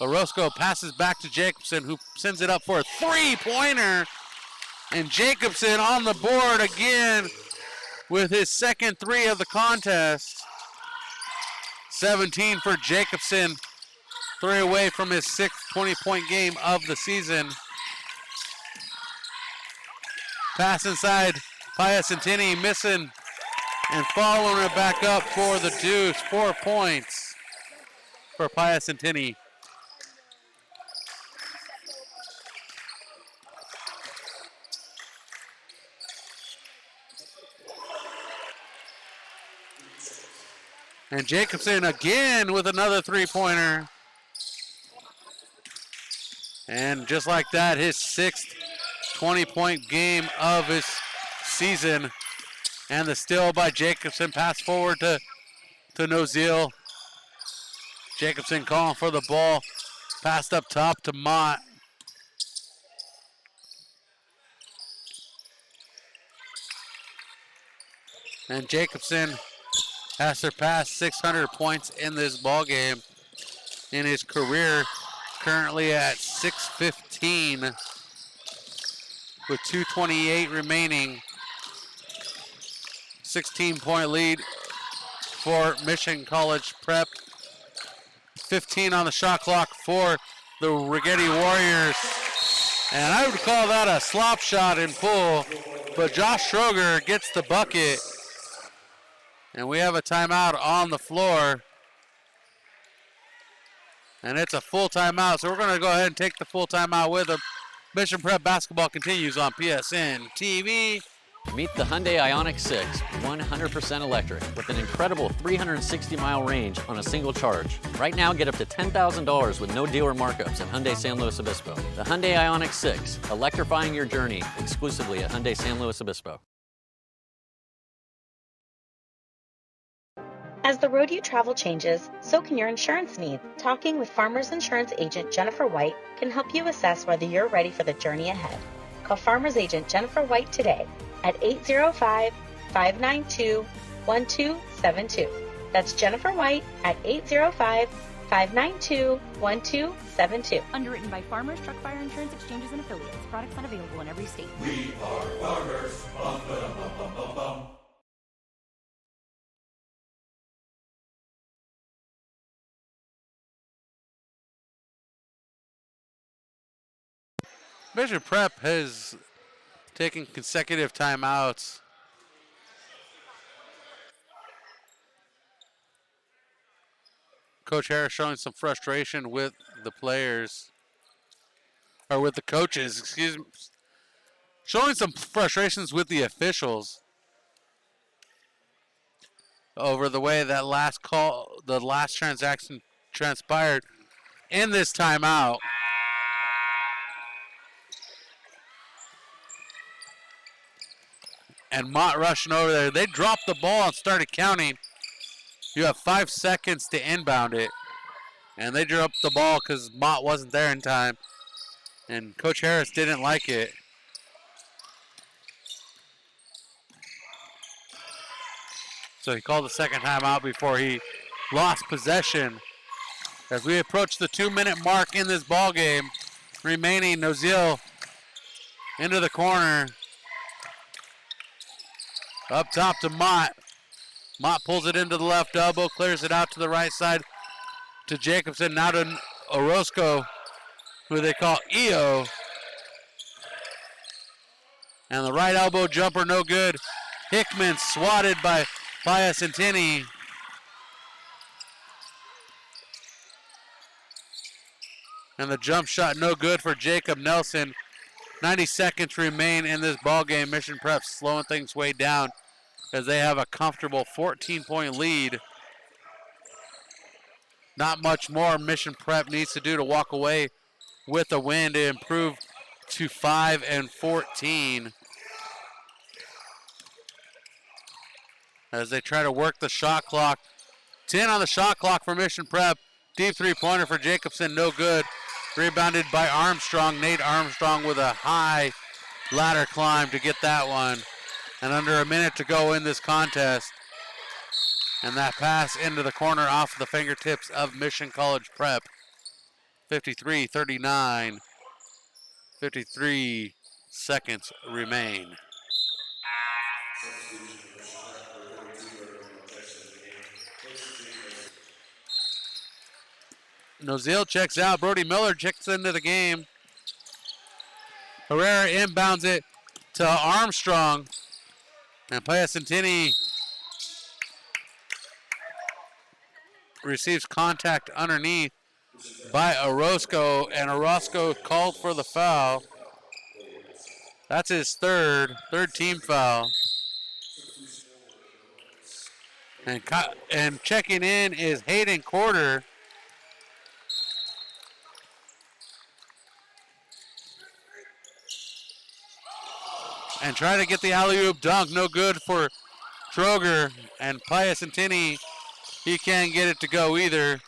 Orozco passes back to Jacobson, who sends it up for a three-pointer. And Jacobson on the board again with his second 3 of the contest. 17 for Jacobson. 3 away from his 6th 20-point game of the season. Pass inside, PSNtv missing and following it back up for the deuce. 4 points for PSNtv. And Jacobson again with another three-pointer. And just like that, his 6th 20-point game of his season. And the steal by Jacobson. Pass forward to Nozil. Jacobson calling for the ball. Passed up top to Mott. And Jacobson has surpassed 600 points in this ball game in his career. Currently at 615 with 2:28 remaining. 16-point lead for Mission College Prep. 15 on the shot clock for the Righetti Warriors. And I would call that a slop shot and pull, but Josh Schroger gets the bucket. And we have a timeout on the floor. And it's a full timeout, so we're going to go ahead and take the full timeout with them. Mission Prep basketball continues on PSN TV. Meet the Hyundai Ioniq 6, 100% electric, with an incredible 360-mile range on a single charge. Right now, get up to $10,000 with no dealer markups at Hyundai San Luis Obispo. The Hyundai Ioniq 6, electrifying your journey exclusively at Hyundai San Luis Obispo. As the road you travel changes, so can your insurance needs. Talking with Farmers Insurance Agent Jennifer White can help you assess whether you're ready for the journey ahead. Call Farmers Agent Jennifer White today at 805-592-1272. That's Jennifer White at 805-592-1272. Underwritten by Farmers Truck Fire Insurance Exchanges and Affiliates. Products not available in every state. We are farmers. Bum, ba-dum, bum, bum, bum, bum. Mission Prep has taken consecutive timeouts. Coach Harris showing some frustration with the players, or with the coaches, excuse me. showing some frustrations with the officials over the way that the last transaction transpired in this timeout. And Mott rushing over there. They dropped the ball and started counting. You have 5 seconds to inbound it. And they dropped the ball because Mott wasn't there in time. And Coach Harris didn't like it. So he called the second timeout before he lost possession. As we approach the 2-minute mark in this ball game, remaining, Nozile into the corner. Up top to Mott. Mott pulls it into the left elbow, clears it out to the right side to Jacobson. Now to Orozco, who they call EO. And the right elbow jumper, no good. Hickman swatted by PSNtv. And the jump shot, no good for Jacob Nelson. 90 seconds remain in this ball game. Mission Prep slowing things way down as they have a comfortable 14-point lead. Not much more Mission Prep needs to do to walk away with a win to improve to 5-14. As they try to work the shot clock. 10 on the shot clock for Mission Prep. Deep three-pointer for Jacobson, no good. Rebounded by Armstrong. Nate Armstrong with a high ladder climb to get that one. And under a minute to go in this contest. And that pass into the corner off the fingertips of Mission College Prep. 53-39. 53 seconds remain. Nozile checks out. Brody Miller checks into the game. Herrera inbounds it to Armstrong. And PSNtv receives contact underneath by Orozco. And Orozco called for the foul. That's his third team foul. And checking in is Hayden Corder. And trying to get the alley-oop dunk, no good for Troger. And PSNtv, he can't get it to go either.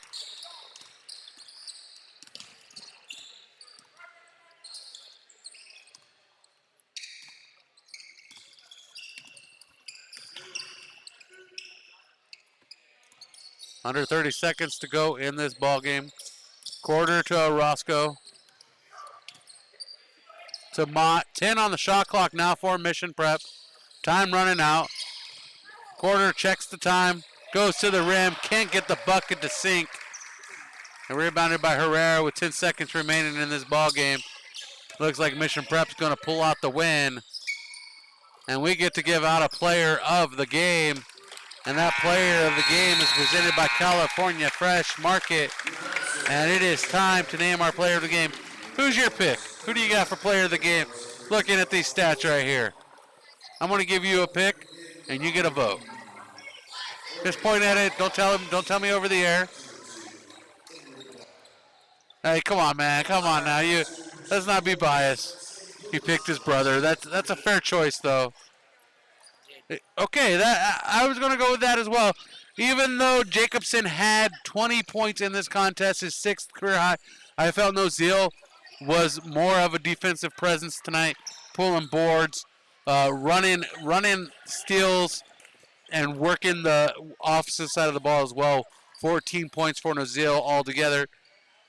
Under 30 seconds to go in this ball game. Quarter to Orozco. To Mott. 10 on the shot clock now for Mission Prep. Time running out. Quarter checks the time. Goes to the rim. Can't get the bucket to sink. And rebounded by Herrera with 10 seconds remaining in this ball game. Looks like Mission Prep's going to pull out the win. And we get to give out a player of the game. And that player of the game is presented by California Fresh Market. And it is time to name our player of the game. Who's your pick? Who do you got for player of the game? Looking at these stats right here. I'm going to give you a pick, and you get a vote. Just point at it. Don't tell me over the air. Hey, come on, man. Come on now. Let's not be biased. He picked his brother. That's a fair choice, though. Okay, I was going to go with that as well. Even though Jacobson had 20 points in this contest, his 6th career high, I felt Nozile was more of a defensive presence tonight, pulling boards, running steals, and working the offensive side of the ball as well. 14 points for Nozile altogether.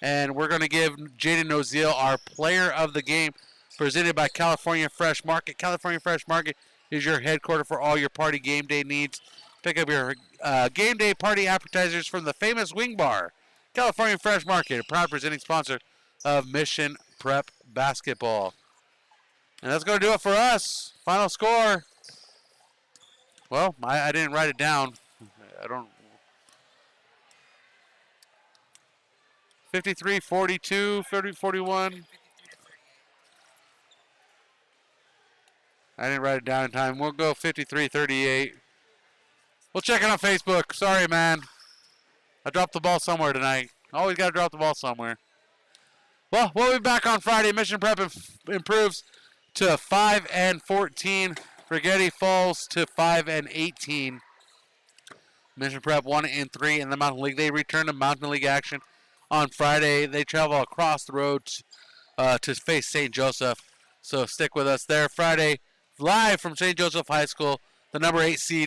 And we're going to give Jaden Nozile our player of the game, presented by California Fresh Market. California Fresh Market is your headquarters for all your party game day needs. Pick up your game day party appetizers from the famous Wing Bar. California Fresh Market, a proud presenting sponsor of Mission Prep Basketball. And that's going to do it for us. Final score. Well, I didn't write it down. 53-42, 30-41. I didn't write it down in time. We'll go 53-38. We'll check it on Facebook. Sorry, man. I dropped the ball somewhere tonight. Always got to drop the ball somewhere. Well, we'll be back on Friday. Mission Prep improves to 5-14. Righetti falls to 5-18. Mission Prep 1-3 in the Mountain League. They return to Mountain League action on Friday. They travel across the road to face St. Joseph. So stick with us there Friday, live from St. Joseph High School, the number 8 seed